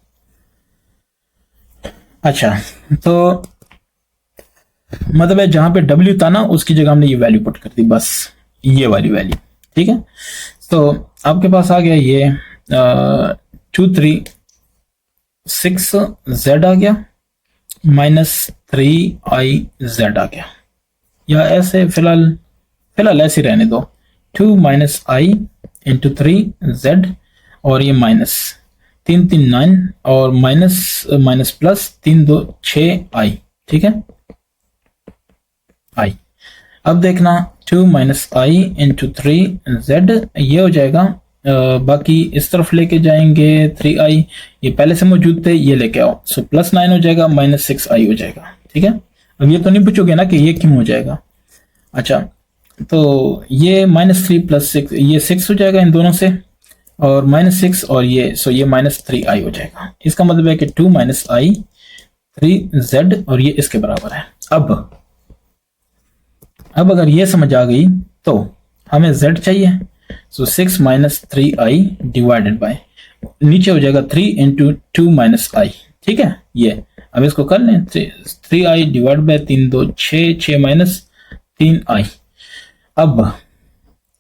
अच्छा, तो मतलब है जहां पे w था ना, उसकी जगह हमने ये वैल्यू पुट कर दी, बस ये वाली वैल्यू। ठीक है, तो आपके पास आ गया ये 236z आ गया, -3iz आ गया, या ऐसे फिलहाल ऐसे रहने दो, 2 - i इंटू 3z, और ये माइनस 3 3 9, और माइनस प्लस 3 2 6i। ठीक है, i। अब देखना 2 - i इंटू 3z, ये हो जाएगा, बाकी इस तरफ लेके जाएंगे 3i, ये पहले से मौजूद थे, ये लेके आओ, सो +9 हो जाएगा, -6i हो जाएगा। ठीक है, अब ये तो नहीं पूछोगे ना कि ये क्यों हो जाएगा। अच्छा, तो ये -3 + 6, ये 6 हो जाएगा इन दोनों से, और -6 और ये, सो ये -3i हो जाएगा। इसका मतलब है कि 2 - i 3z, और ये इसके बराबर है। अब अगर ये समझ आ गई तो हमें z चाहिए, सो 6 - 3i डिवाइडेड बाय, नीचे हो जाएगा 3 इंटू 2 - i। ठीक है, ये अब इसको कर लें, 3i डिवाइड बाय 3 2 6 6 - 3i। अब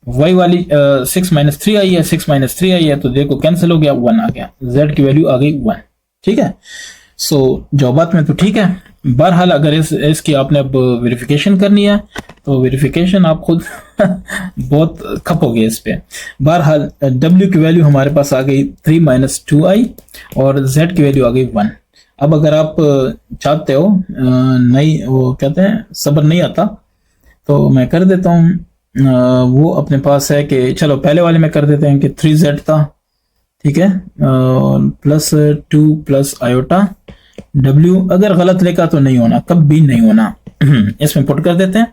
y वाली 6 - 3i है, 6 - 3i है, तो देखो कैंसिल हो गया, 1 आ गया, z की वैल्यू आ गई 1। ठीक है, सो जवाबात में तो ठीक है। बहरहाल अगर इसकी आपने अब वेरिफिकेशन करनी है, तो वेरिफिकेशन आप खुद बहुत खपोगे इस पे। बहरहाल w की वैल्यू हमारे पास आ गई 3 - 2i, और z की वैल्यू आ गई 1। अब अगर आप चाहते हो, नहीं वो कहते हैं सब्र नहीं आता, तो मैं कर देता हूँ, वो अपने पास है कि चलो पहले वाले में कर देते हैं कि 3z था। ठीक है, +2 + i w, अगर गलत लिखा तो नहीं होना, कभी नहीं होना। इसमें पुट कर देते हैं,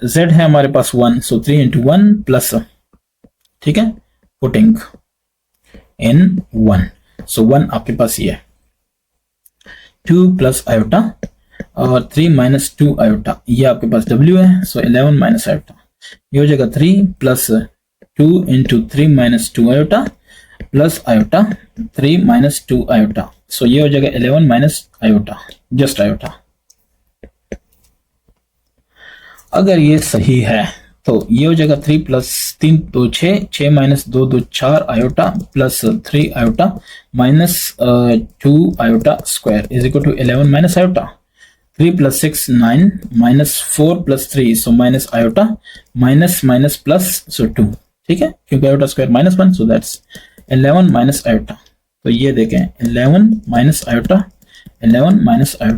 z है हमारे पास 1, सो 3 इंटू 1 प्लस, ठीक है, पुटिंग इन 1, सो 1 आपके पास ये 2 + i और 3 - 2 i, ये आपके पास w है, सो 11 - i, ये हो जाएगा 3 + 2 into 3 - 2 i plus i 3 - 2 i, सो ये हो जाएगा 11 - i, जस्ट i। अगर ये सही है तो ये हो जाएगा 3 + 3 2 6 6 - 2 2 4 i plus 3 i -2 i square is equal to 11 - i। 3 + 6 9 -4 + 3, so -i minus plus, सो 2। ठीक है, क्योंकि i square -1, so that's 11 - i। तो ये देखें 11 - i, 11 - i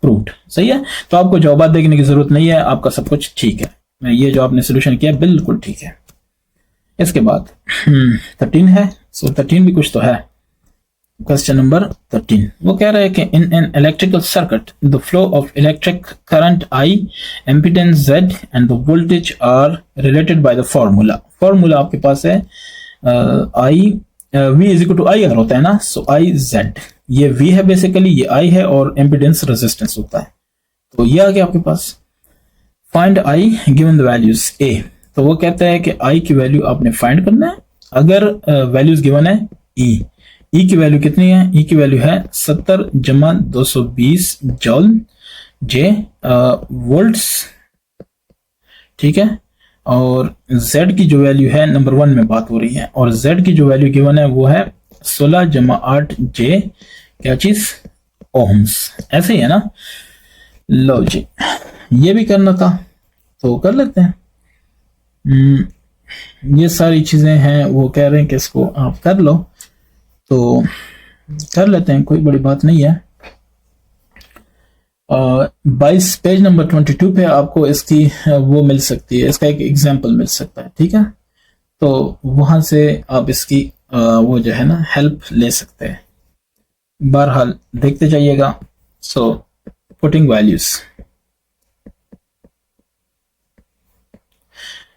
प्रूव्ड। सही है, तो आपको जवाब देखने की जरूरत नहीं है, आपका सब कुछ ठीक है, ये जो आपने सोल्यूशन किया बिल्कुल ठीक है। इसके बाद 13 है, सो 13 भी कुछ तो है। क्वेश्चन नंबर 13 वो कह रहा है कि in an electrical circuit the flow of electric current I, impedance Z and the voltage are related by the formula formula आपके पास है आई वी इज इक्वल टू आई अगर होता है ना, सो आई जेड, ये वी है बेसिकली, ये आई है और एम्पिडेंस रेजिस्टेंस होता है। तो ये आ गया आपके पास। Find i given the values a, तो वो कहता है कि आई की वैल्यू आपने फाइंड करना है। अगर वैल्यूज गिवन है ई, ई की वैल्यू कितनी है, ई की वैल्यू है 70 जमा 220 जॉल जे वोल्ट्स, ठीक है। और z की जो वैल्यू है नंबर 1 में बात हो रही है, और z की जो वैल्यू गिवन है वो है 16 जमा 8 जे क्या चीज ओम्स, ऐसे ही है ना। लो जी, ये भी करना था तो कर लेते हैं। ये सारी चीजें हैं, वो कह रहे हैं कि इसको आप कर लो, तो कर लेते हैं, कोई बड़ी बात नहीं है। 22 पेज नंबर 22 पे आपको इसकी वो मिल सकती है, इसका एक एग्जाम्पल मिल सकता है, ठीक है। तो वहां से आप इसकी वो जो है ना हेल्प ले सकते हैं। बहरहाल देखते जाइएगा। So putting values,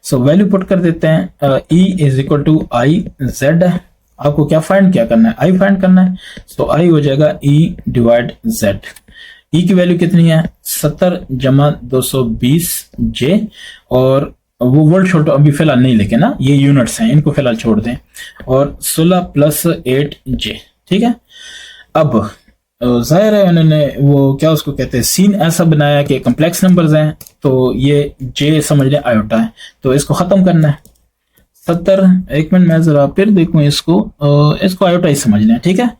so value put कर देते हैं। E is equal to I Z, आपको क्या फाइंड क्या करना है, आई फाइंड करना है। सो आई हो जाएगा ई डिवाइड जेड। ई की वैल्यू कितनी है 70 जमा 220 जे, और वो वोल्ट छोड़ अभी फिलहाल नहीं लेके ना, ये यूनिट्स हैं, इनको फिलहाल छोड़ दें, और 16 प्लस 8 जे, ठीक है। अब जाहिर है उन्होंने वो क्या उसको कहते हैं सीन ऐसा बनाया कि कम्प्लेक्स नंबर्स हैं, तो ये जे समझ लें आयोटा है, तो इसको खत्म करना है। 70, एक मिनट मैं जरा फिर देखूं इसको आयोटा ही समझ लें, ठीक है।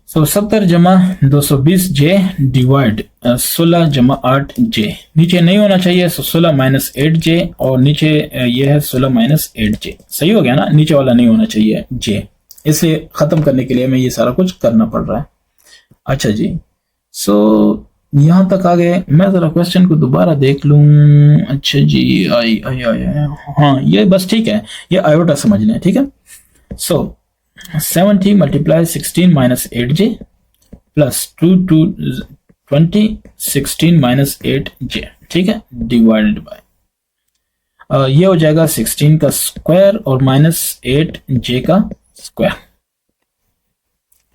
सो 70 जमा 220 जे डिवाइड 16 जमा 8 जे, नीचे नहीं होना चाहिए, सो 16 माइनस 8 जे, और नीचे ये है 16 माइनस 8 जे, सही हो गया ना, नीचे वाला नहीं होना चाहिए जे, इसे खत्म करने के लिए हमें ये सारा कुछ करना पड़ रहा है। अच्छा जी, सो यहां तक आ गए। मैं जरा क्वेश्चन को दोबारा देख लूं। अच्छा जी, आई आई आई, हाँ ये बस ठीक है, ये आयोटा समझ लें, ठीक है। So 70 multiply 16 minus 8 J plus 2 to 20 16 minus 8 J, ठीक है, डिवाइडेड बाय ये हो जाएगा 16 का स्क्वायर और माइनस 8 जे का स्क्वायर,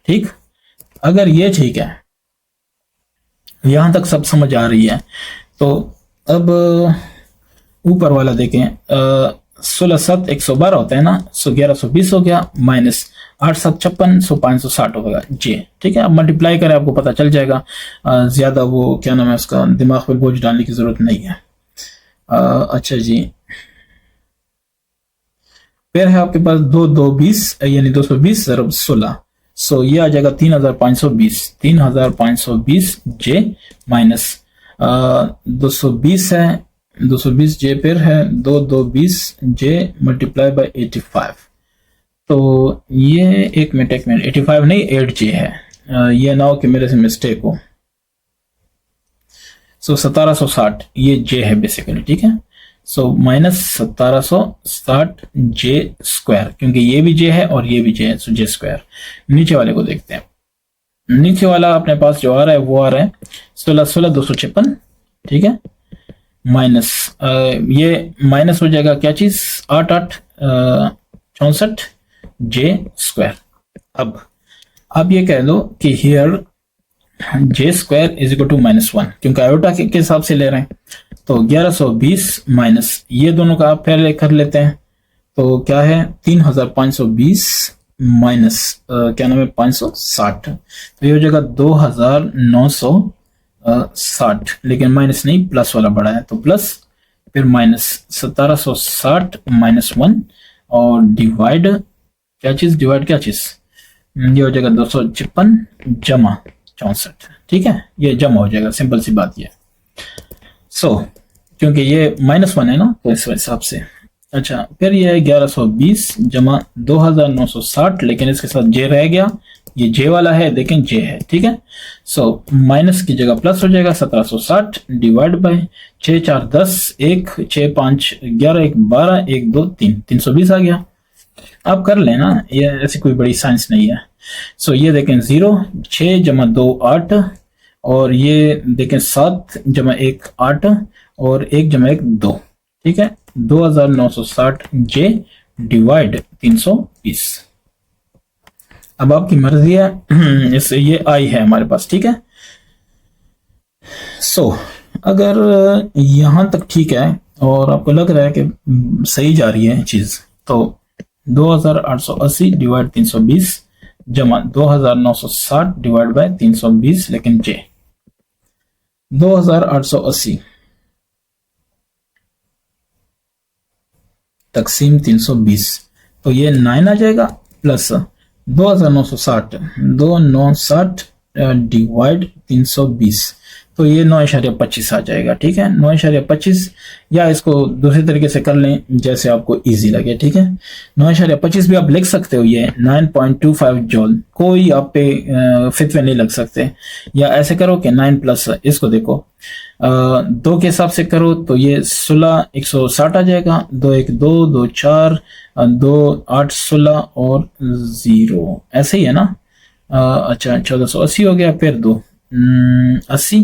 ठीक। अगर ये ठीक है, यहां तक सब समझ आ रही है, तो अब ऊपर वाला देखें। 16 7 112 होता है ना, सो 1120 हो गया, माइनस 8 7 56, सो 560 होगा जे, ठीक है। अब मल्टीप्लाई करें, आपको पता चल जाएगा। ज्यादा वो क्या नाम है उसका दिमाग पर बोझ डालने की जरूरत नहीं है। अच्छा जी, फिर है आपके पास 2 2 20 यानी 220 ज़रब 16, सो ये आ जाएगा 3520 जे माइनस 220 है, 220 जे फिर है 2 2 20 जे मल्टीप्लाई बाय 85, तो ये एक मिनट 85 नहीं 8 जे है, ये ना हो कि मेरे से मिस्टेक हो। सो 1760 ये जे है बेसिकली, ठीक है। सो माइनस 1760 जे स्क्वायर, क्योंकि ये भी जे है और ये भी जे है, सो जे स्क्वायर। नीचे वाले को देखते हैं। नीचे वाला अपने पास जो आ रहा है वो आ रहा है 16 16 256, ठीक है, माइनस ये माइनस हो जाएगा क्या चीज 8 8 64 जे स्क्वायर। अब आप ये कह दो कि here J square is equal to -1, क्योंकि आयोटा के हिसाब से ले रहे हैं, तो 1120 माइनस ये दोनों का आप पहले कर लेते हैं, तो क्या है 3520 माइनस क्या नाम है 560, तो ये हो जाएगा 2960, लेकिन माइनस नहीं प्लस वाला बड़ा है, तो प्लस फिर माइनस 1760 माइनस 1 और डिवाइड क्या चीज ये हो जाएगा 256 जमा 64, ठीक है, ये जमा हो जाएगा, सिंपल सी बात ये। सो क्योंकि ये -1 है ना, तो इस हिसाब से। अच्छा, फिर ये है 1120 जमा 2960, लेकिन इसके साथ जे रह गया, ये जे वाला है, देखें जे है, ठीक है। सो माइनस की जगह प्लस हो जाएगा 1760 डिवाइड बाय 6 4 10 1 6 5 11 1 12 1 2 3 320 आ गया। आप कर लेना, ये ऐसी कोई बड़ी साइंस नहीं है। सो ये देखें 0 6 जमा 2 8, और ये देखें 7 जमा 1 8 और 1 जमा 1 2, ठीक है, 2960 जे डिवाइड 320। अब आपकी मर्जी है, इससे ये आई है हमारे पास, ठीक है। सो अगर यहां तक ठीक है और आपको लग रहा है कि सही जा रही है चीज, तो 2880 डिवाइड 320 जमा 2960 डिवाइड बाय 320, लेकिन जे 2880 तकसीम 320, तो ये 9 आ जाएगा, प्लस 2960 डिवाइड 320, तो ये 9.25 आ जाएगा, ठीक है। 9.25, या इसको दूसरे तरीके से कर लें जैसे आपको इजी लगे, ठीक है। 9.25 भी आप लिख सकते हो, ये 9.25 जूल, कोई आप पे फितवे नहीं लग सकते। या ऐसे करो कि 9 प्लस इसको देखो, 2 के हिसाब से करो तो ये 16 160 आ जाएगा, 2 1 2 2 4 2 8 16 और 0, ऐसे ही है ना। अच्छा 1480 हो गया, फिर 2 80,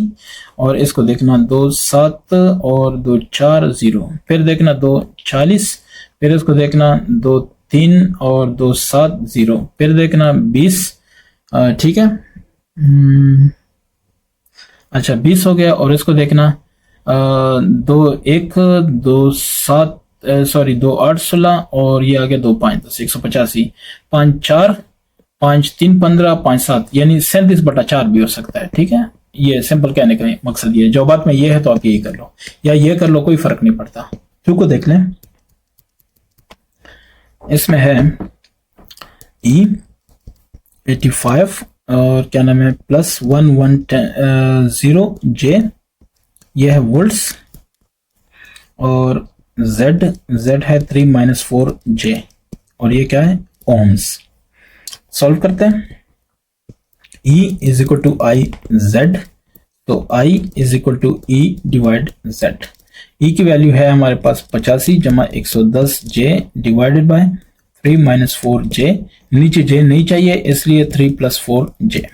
और इसको देखना 2 7 और 2 4 0, फिर देखना 2 40, फिर इसको देखना 2 3 और 2 7 0, फिर देखना 20, ठीक है। अच्छा 20 हो गया, और इसको देखना 2 1 2 7 सॉरी 2 8 16, और ये आ गया 2 5 10 185, 5 4 5 3 15 5 7, यानी 37/4 भी हो सकता है, ठीक है। ये सिंपल कहने का मकसद ये है, जो बात में ये है तो आप यही कर लो या ये कर लो, कोई फर्क नहीं पड़ता। क्यों को देख लें, इसमें है E85 और क्या नाम है प्लस 1110 जे, ये है वोल्ट्स, और Z है 3 - 4 जे, और ये क्या है ओम्स। सॉल्व करते हैं। E is equal to I Z, तो I is equal to E divide Z। E की वैल्यू है हमारे पास 85 जमा 110 जे डिवाइडेड बाय 3 - 4 जे, नीचे जे नहीं चाहिए इसलिए 3 + 4 जे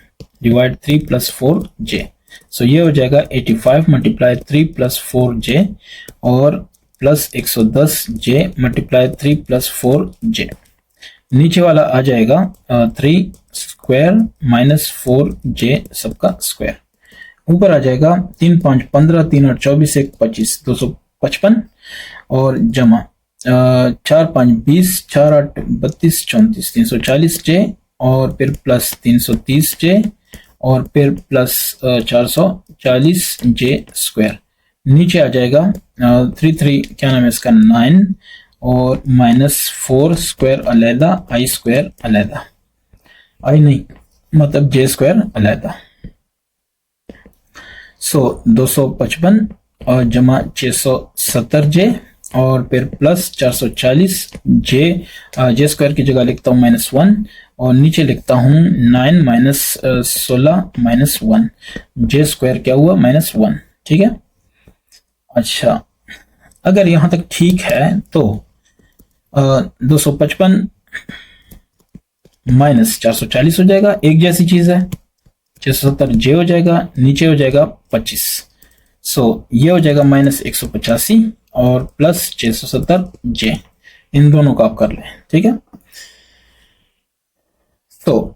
डिवाइड 3 + 4 जे। सो ये हो जाएगा 85 मल्टीप्लाई 3 + 4 जे और प्लस 110 जे मल्टीप्लाई 3 + 4 जे। नीचे वाला आ जाएगा 3 स्क्वायर माइनस 4 जे सबका स्क्वायर। ऊपर आ जाएगा 3 5 15 3 8 24 1 25 255 और जमा 4 5 20 4 8 32 34 340 जे और फिर प्लस 330 जे और फिर प्लस 440 जे स्क्वायर। नीचे आ जाएगा 3 3 क्या नाम है इसका 9 और -4 स्क्वायर अलहदा आई स्क्वायर अलहदा, आई नहीं मतलब जे स्क्वायर अलहदा। सो 255 और जमा 670 जे और फिर प्लस 440 जे स्क्वायर की जगह लिखता हूँ -1 और नीचे लिखता हूँ 9 - 16 -1 जे स्क्वायर क्या हुआ -1। ठीक है। अच्छा अगर यहां तक ठीक है तो 255 - 440 हो जाएगा, एक जैसी चीज है। 670 जे हो जाएगा, नीचे हो जाएगा 25। सो ये हो जाएगा -185 और प्लस 670 जे, इन दोनों का आप कर लें। ठीक है। तो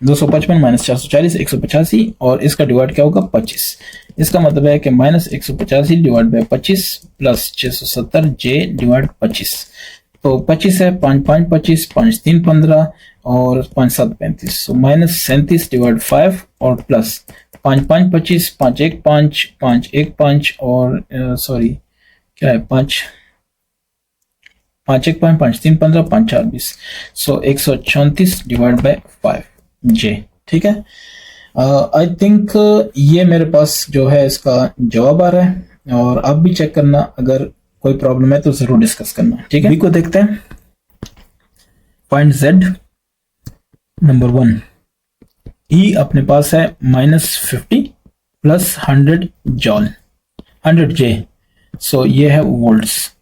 255 - 440 185 और इसका डिवाइड क्या होगा 25। इसका मतलब है कि -185 divide by 25 plus 670 J divide 25। तो 25 है 5 5 25 5 3 15 और 5 7 35। सो -37 डिवाइड 5 और प्लस 5 5 25 5 1 5 5 1 5 और सॉरी क्या है 5 5 1 5 5 3 15 5 4 20। सो 134 डिवाइड बाय 5 जे। ठीक है। आई थिंक ये मेरे पास जो है इसका जवाब आ रहा है और आप भी चेक करना, अगर कोई प्रॉब्लम है तो जरूर डिस्कस करना। ठीक है। बी को देखते हैं। Find Z number 1। ई अपने पास है -50 प्लस 100 जॉल 100 जे। सो ये है वोल्ट्स।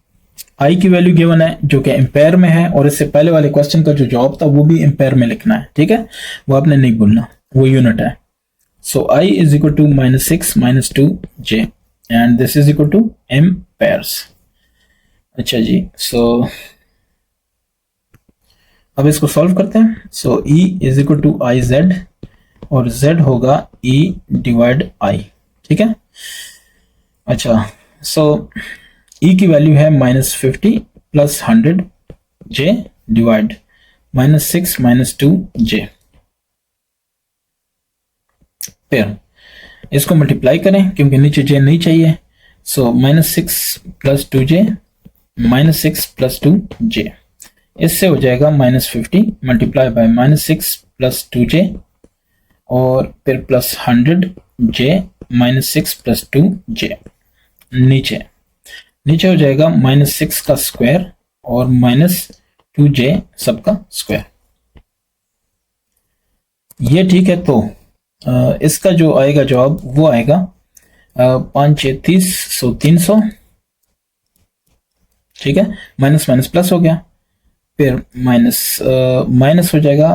आई की वैल्यू गिवन है जो कि एम्पेयर में है और इससे पहले वाले क्वेश्चन का जो जवाब था वो भी एम्पेयर में लिखना है। ठीक है, वो आपने नहीं भूलना, वो यूनिट है। So i is equal to -6 - 2 j and this is equal to amperes. अच्छा जी, सो अब इसको सॉल्व करते हैं। So e is equal to I z, और z होगा e डिवाइड i। ठीक है। अच्छा, सो e की वैल्यू है -50 प्लस 100 j डिवाइड -6 -2 j। फिर इसको मल्टीप्लाई करें क्योंकि नीचे j नहीं चाहिए। सो -6 प्लस 2j -6 प्लस 2j, इससे हो जाएगा -50 मल्टीप्लाई बाय -6 प्लस 2j, और फिर प्लस 100 j -6 प्लस 2j। नीचे नीचे हो जाएगा -6 का स्क्वायर और -2j सबका स्क्वायर। ये ठीक है। तो इसका जो आएगा जवाब वो आएगा 5 6 30, सो 300। ठीक है, माइनस माइनस प्लस हो गया, फिर माइनस माइनस हो जाएगा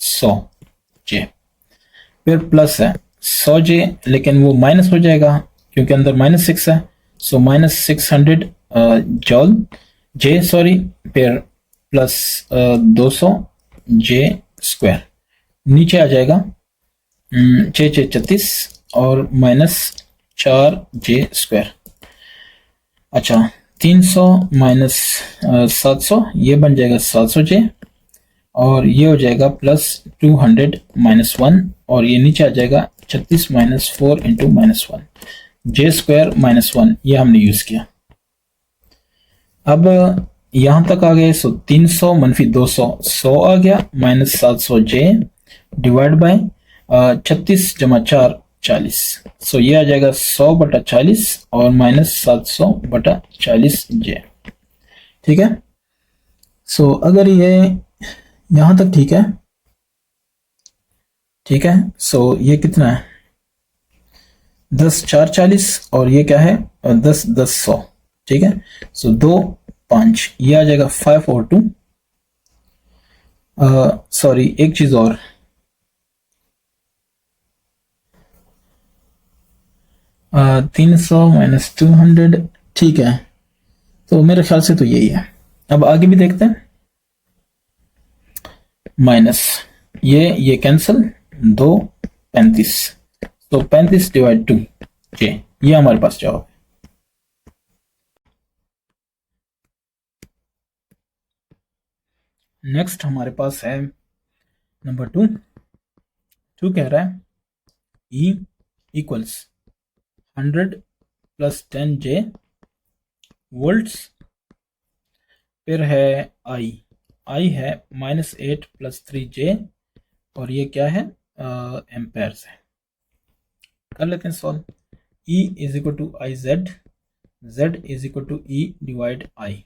100 जे, फिर प्लस है 100 जे, लेकिन वो माइनस हो जाएगा क्योंकि अंदर -6 है। सो -600 जॉल जे सॉरी, फिर प्लस 200 जे स्क्वायर। नीचे आ जाएगा 6 6 36 और -4 जे स्क्वायर। अच्छा, 300 माइनस 700, ये बन जाएगा 700 जे, और ये हो जाएगा प्लस 200 -1, और ये नीचे आ जाएगा 36 -4 इंटू -1 जे स्क्वायर -1, ये हमने यूज किया। अब यहां तक आ गए। सो 300 मनफी 200 100 आ गया, -700 जे डिवाइड बाय 36 जमा 4 40। सो ये आ जाएगा 100 बटा 40 और -700 बटा 40 जे। ठीक है। सो अगर ये यहां तक ठीक है, ठीक है। सो ये कितना है, 10 4 40, और ये क्या है 10 10 100। ठीक है। सो 2 5, ये आ जाएगा 5 और 2। सॉरी, एक चीज और, 300 -200। ठीक है, तो मेरे ख्याल से तो यही है। अब आगे भी देखते हैं। माइनस ये कैंसिल, 2 35, तो 35 डिवाइड 2 जे, ये हमारे पास जवाब है। नेक्स्ट हमारे पास है नंबर 2। 2 कह रहा है E इक्वल्स 100 प्लस 10 जे वोल्ट्स, फिर है I है -8 प्लस 3 जे, और ये क्या है एम्पेयर्स है। कर लेते हैं solve. E is equal to I z, z is equal to e divide i.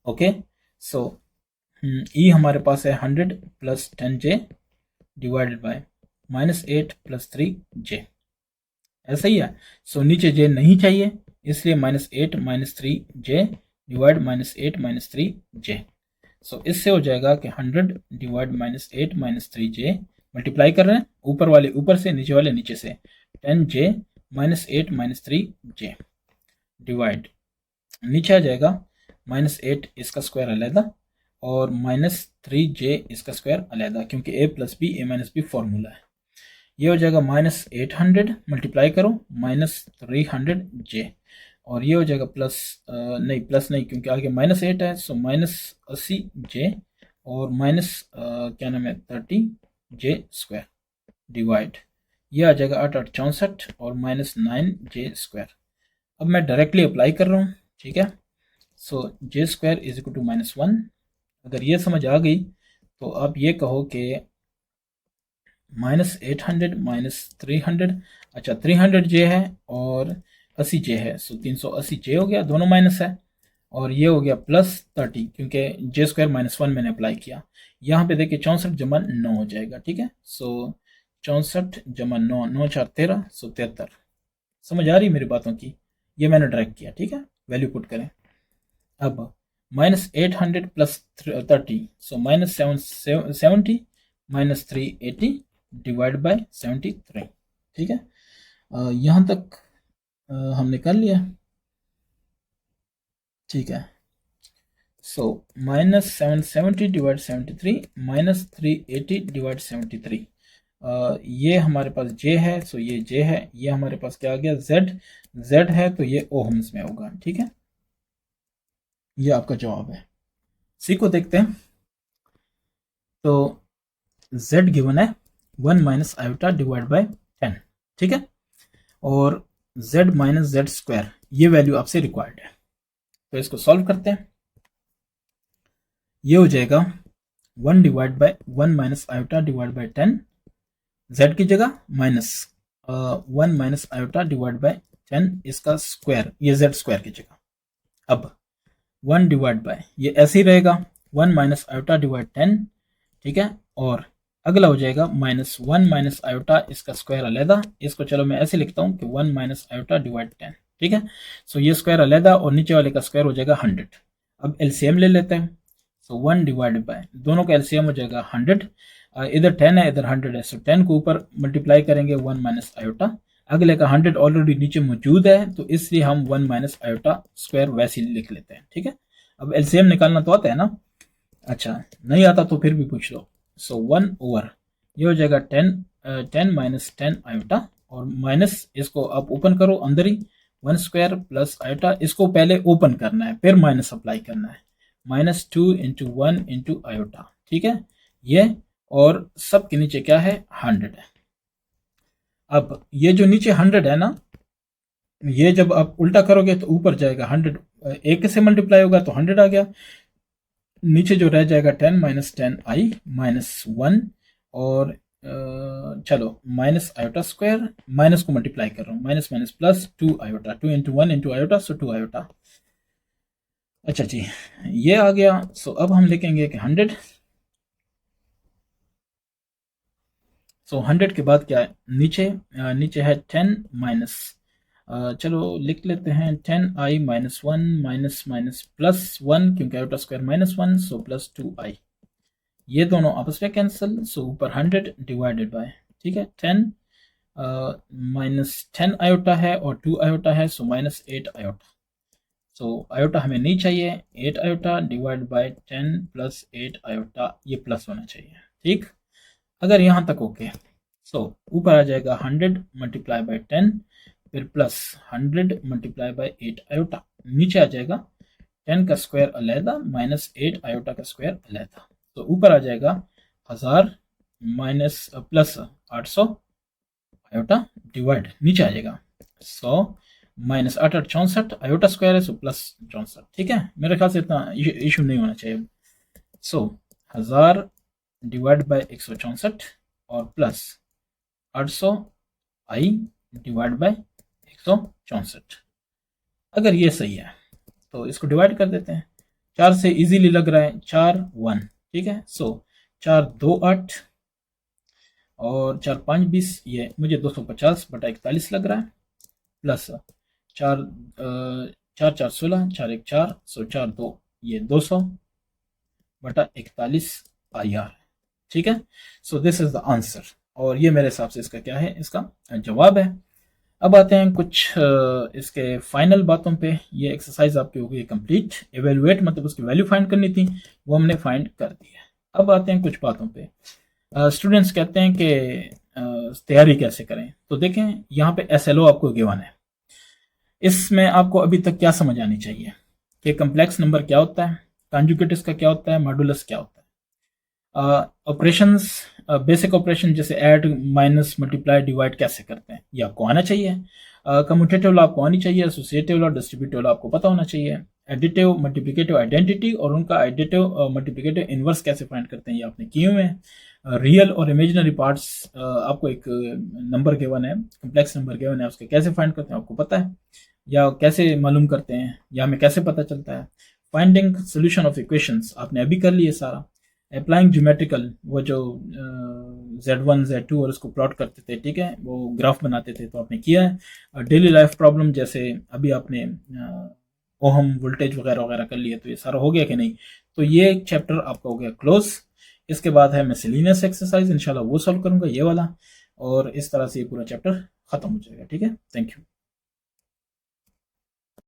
Okay, so e हमारे पास है 100 plus 10 j divided by -8 plus 3 j, ऐसा ही है। सो नीचे जे नहीं चाहिए, इसलिए -8 -3 जे डिवाइड -8 -3 जे। सो इससे हो जाएगा कि 100 डिवाइड -8 -3 जे, मल्टीप्लाई कर रहे हैं ऊपर वाले ऊपर से, नीचे वाले नीचे से, 10 जे -8 -3 जे डिवाइड, नीचे आ जाएगा -8 इसका स्क्वायर अलहदा और -3 जे इसका स्क्वायर अलहदा, क्योंकि a plus B A minus B formula है। ये हो जाएगा -800 मल्टीप्लाई करो -300 जे, और ये हो जाएगा प्लस नहीं प्लस नहीं, क्योंकि आगे -8 है। सो -80 जे और क्या नाम है 30 जे स्क्वायर डिवाइड, ये आ जाएगा 8 8 64 और -9 जे स्क्वायर। अब मैं डायरेक्टली अप्लाई कर रहा हूँ। ठीक है। So j square is equal to -1। अगर ये समझ आ गई तो आप ये कहो कि -800 -300, अच्छा 300 जे है और 80 जे है, सो 380 जे हो गया, दोनों माइनस है, और ये हो गया +30 क्योंकि जे स्क्वायर -1 मैंने अप्लाई किया। यहाँ पे देखिए 64 जमा 9 हो जाएगा। ठीक है। सो 64 जमा 9, 9 4 13, सो 73। समझ आ रही मेरी बातों की? ये मैंने डायरेक्ट किया। ठीक है, वैल्यू पुट करें। अब -800 प्लस 30, सो -770 -380 डिवाइड बाय 73। ठीक है। यहाँ तक हमने कर लिया। ठीक है। सो -770 डिवाइड 73 -380 डिवाइड 73, ये हमारे पास J है, सो ये J है, ये हमारे पास क्या आ गया Z है, तो ये ओहम्स में होगा। ठीक है, ये आपका जवाब है। सी को देखते हैं। तो Z गिवन है 1 माइनस आयोटा डिवाइड बाय 10। ठीक है, और Z माइनस Z स्क्वायर ये वैल्यू आपसे रिक्वायर्ड है। तो इसको सॉल्व करते हैं। ये हो जाएगा 1 divide by 1 minus iota divide by 10, Z की जगह minus 1 minus iota divide by 10 इसका स्क्वायर, ये Z स्क्वायर की जगह। अब 1 डिवाइड बाय ये ऐसे ही रहेगा 1 माइनस आयोटा डिवाइड 10। ठीक है, और अगला हो जाएगा -1 माइनस आयोटा इसका स्क्वायर अलहदा। इसको चलो मैं ऐसे लिखता हूँ कि 1 माइनस आयोटा डिवाइड 10। ठीक है, सो ये स्क्वायर अलहदा और नीचे वाले का स्क्वायर हो जाएगा 100। अब एलसीएम ले लेते हैं। सो 1 डिवाइड बाय दोनों का एलसीएम हो जाएगा 100। इधर 10 है इधर 100 है, सो 10 को ऊपर मल्टीप्लाई करेंगे 1 माइनस आयोटा, अगले का 100 ऑलरेडी नीचे मौजूद है, तो इसलिए हम 1 माइनस आयोटा स्क्वायर वैसे ही लिख लेते हैं। ठीक है, अब एलसीएम निकालना तो आता है ना? अच्छा, नहीं आता तो फिर भी पूछ लो। सो 1 ओवर ये हो जाएगा 10 माइनस 10 आयोटा, और माइनस इसको आप ओपन करो अंदर ही 1 स्क्वायर प्लस आयोटा, इसको पहले ओपन करना है फिर माइनस अप्लाई करना है, -2 इंटू 1 इंटू आयोटा। ठीक है, ये और सब के नीचे क्या है 100 है। अब ये जो नीचे 100 है ना, ये जब आप उल्टा करोगे तो ऊपर जाएगा 100, एक से मल्टीप्लाई होगा तो 100 आ गया, नीचे जो रह जाएगा 10 माइनस 10 आई माइनस 1, और चलो माइनस आयोटा स्क्वायर, माइनस को मल्टीप्लाई कर रहा हूँ, minus minus plus 2 iota, 2 into 1 into iota, so 2 iota. अच्छा जी, ये आ गया। सो अब हम लिखेंगे कि 100। सो 100 के बाद क्या है नीचे है 10 माइनस, चलो लिख लेते हैं 10i minus 1 minus minus plus 1, क्योंकि iota square -1, so plus 2i, ये दोनों आपस में कैंसिल, सो ऊपर 100 डिवाइडेड बाय, ठीक है 10 माइनस 10 आयोटा है और 2 आयोटा है, सो -8 आयोटा। सो आयोटा हमें नहीं चाहिए, 8 iota divide by 10 plus 8 iota, ये प्लस होना चाहिए। ठीक, अगर यहाँ तक ओके, सो ऊपर आ जाएगा 100 मल्टीप्लाई बाय 10, फिर प्लस 100 मल्टीप्लाई बाय 8 आयोटा, नीचे आ जाएगा 10 का स्क्वायर अलहदा माइनस 8 आयोटा का स्क्वायर अलहदा, तो ऊपर आ जाएगा 1000 माइनस प्लस 800 आयोटा डिवाइड, नीचे आ जाएगा 100 माइनस 8 8 64 आयोटा स्क्वायर है, सो प्लस 64। ठीक है, मेरे ख्याल से इतना इशू नहीं होना चाहिए। सो 1000 डिवाइड बाय 164 और प्लस 800 आई डिवाइड बाय 164। अगर ये सही है तो इसको डिवाइड कर देते हैं, 4 से इजीली लग रहा है 4 1। ठीक है, सो 4 2 8 और 4 5 20, ये मुझे 250 बटा 41 लग रहा है, प्लस 4 4 4 16, 4 1 4, सो 4 2 ये 200 बटा 41 आई आर। ठीक है, so this is the answer, और ये मेरे हिसाब से इसका क्या है, इसका जवाब है। अब आते हैं कुछ इसके फाइनल बातों पे। ये एक्सरसाइज आपकी हो गई कंप्लीट, एवेलुएट मतलब उसकी वैल्यू फाइंड करनी थी, वो हमने फाइंड कर दी है। अब आते हैं कुछ बातों पे। स्टूडेंट्स कहते हैं कि तैयारी कैसे करें, तो देखें यहाँ पे SLO आपको गिवन है, इसमें आपको अभी तक क्या समझ आनी चाहिए कि कम्प्लेक्स नंबर क्या होता है, कॉन्जुगेट इसका क्या होता है, मॉडुलस क्या होता है। ऑपरेशंस बेसिक ऑपरेशन जैसे ऐड माइनस मल्टीप्लाई डिवाइड कैसे करते हैं ये आपको आना चाहिए। कम्यूटेटिव लॉ आपको आनी चाहिए, एसोसिएटिव लॉ डिस्ट्रीब्यूटिव लॉ आपको पता होना चाहिए, एडिटिव मल्टीप्लिकेटिव आइडेंटिटी और उनका एडिटिव मल्टीप्लिकेटिव इनवर्स कैसे फाइंड करते हैं ये आपने किए हुए हैं। रियल और इमेजिनरी पार्ट्स, आपको एक नंबर गिवन है, कम्प्लेक्स नंबर गिवन है, उसके कैसे फाइंड करते हैं आपको पता है, या कैसे मालूम करते हैं या हमें कैसे पता चलता है। फाइंडिंग सोल्यूशन ऑफ इक्वेशंस आपने अभी कर लिए सारा। अप्लाइंग ज्योमेट्रिकल, वो जो Z1 Z2 और उसको प्लॉट करते थे, ठीक है, वो ग्राफ बनाते थे, तो आपने किया है। डेली लाइफ प्रॉब्लम जैसे अभी आपने ओहम वोल्टेज वगैरह वगैरह कर लिए, तो ये सारा हो गया कि नहीं, तो ये एक चैप्टर आपका हो गया क्लोज। इसके बाद है मिसलिनियस एक्सरसाइज, इंशाल्लाह वो सॉल्व करूंगा ये वाला, और इस तरह से ये पूरा चैप्टर खत्म हो जाएगा। ठीक है, थैंक यू।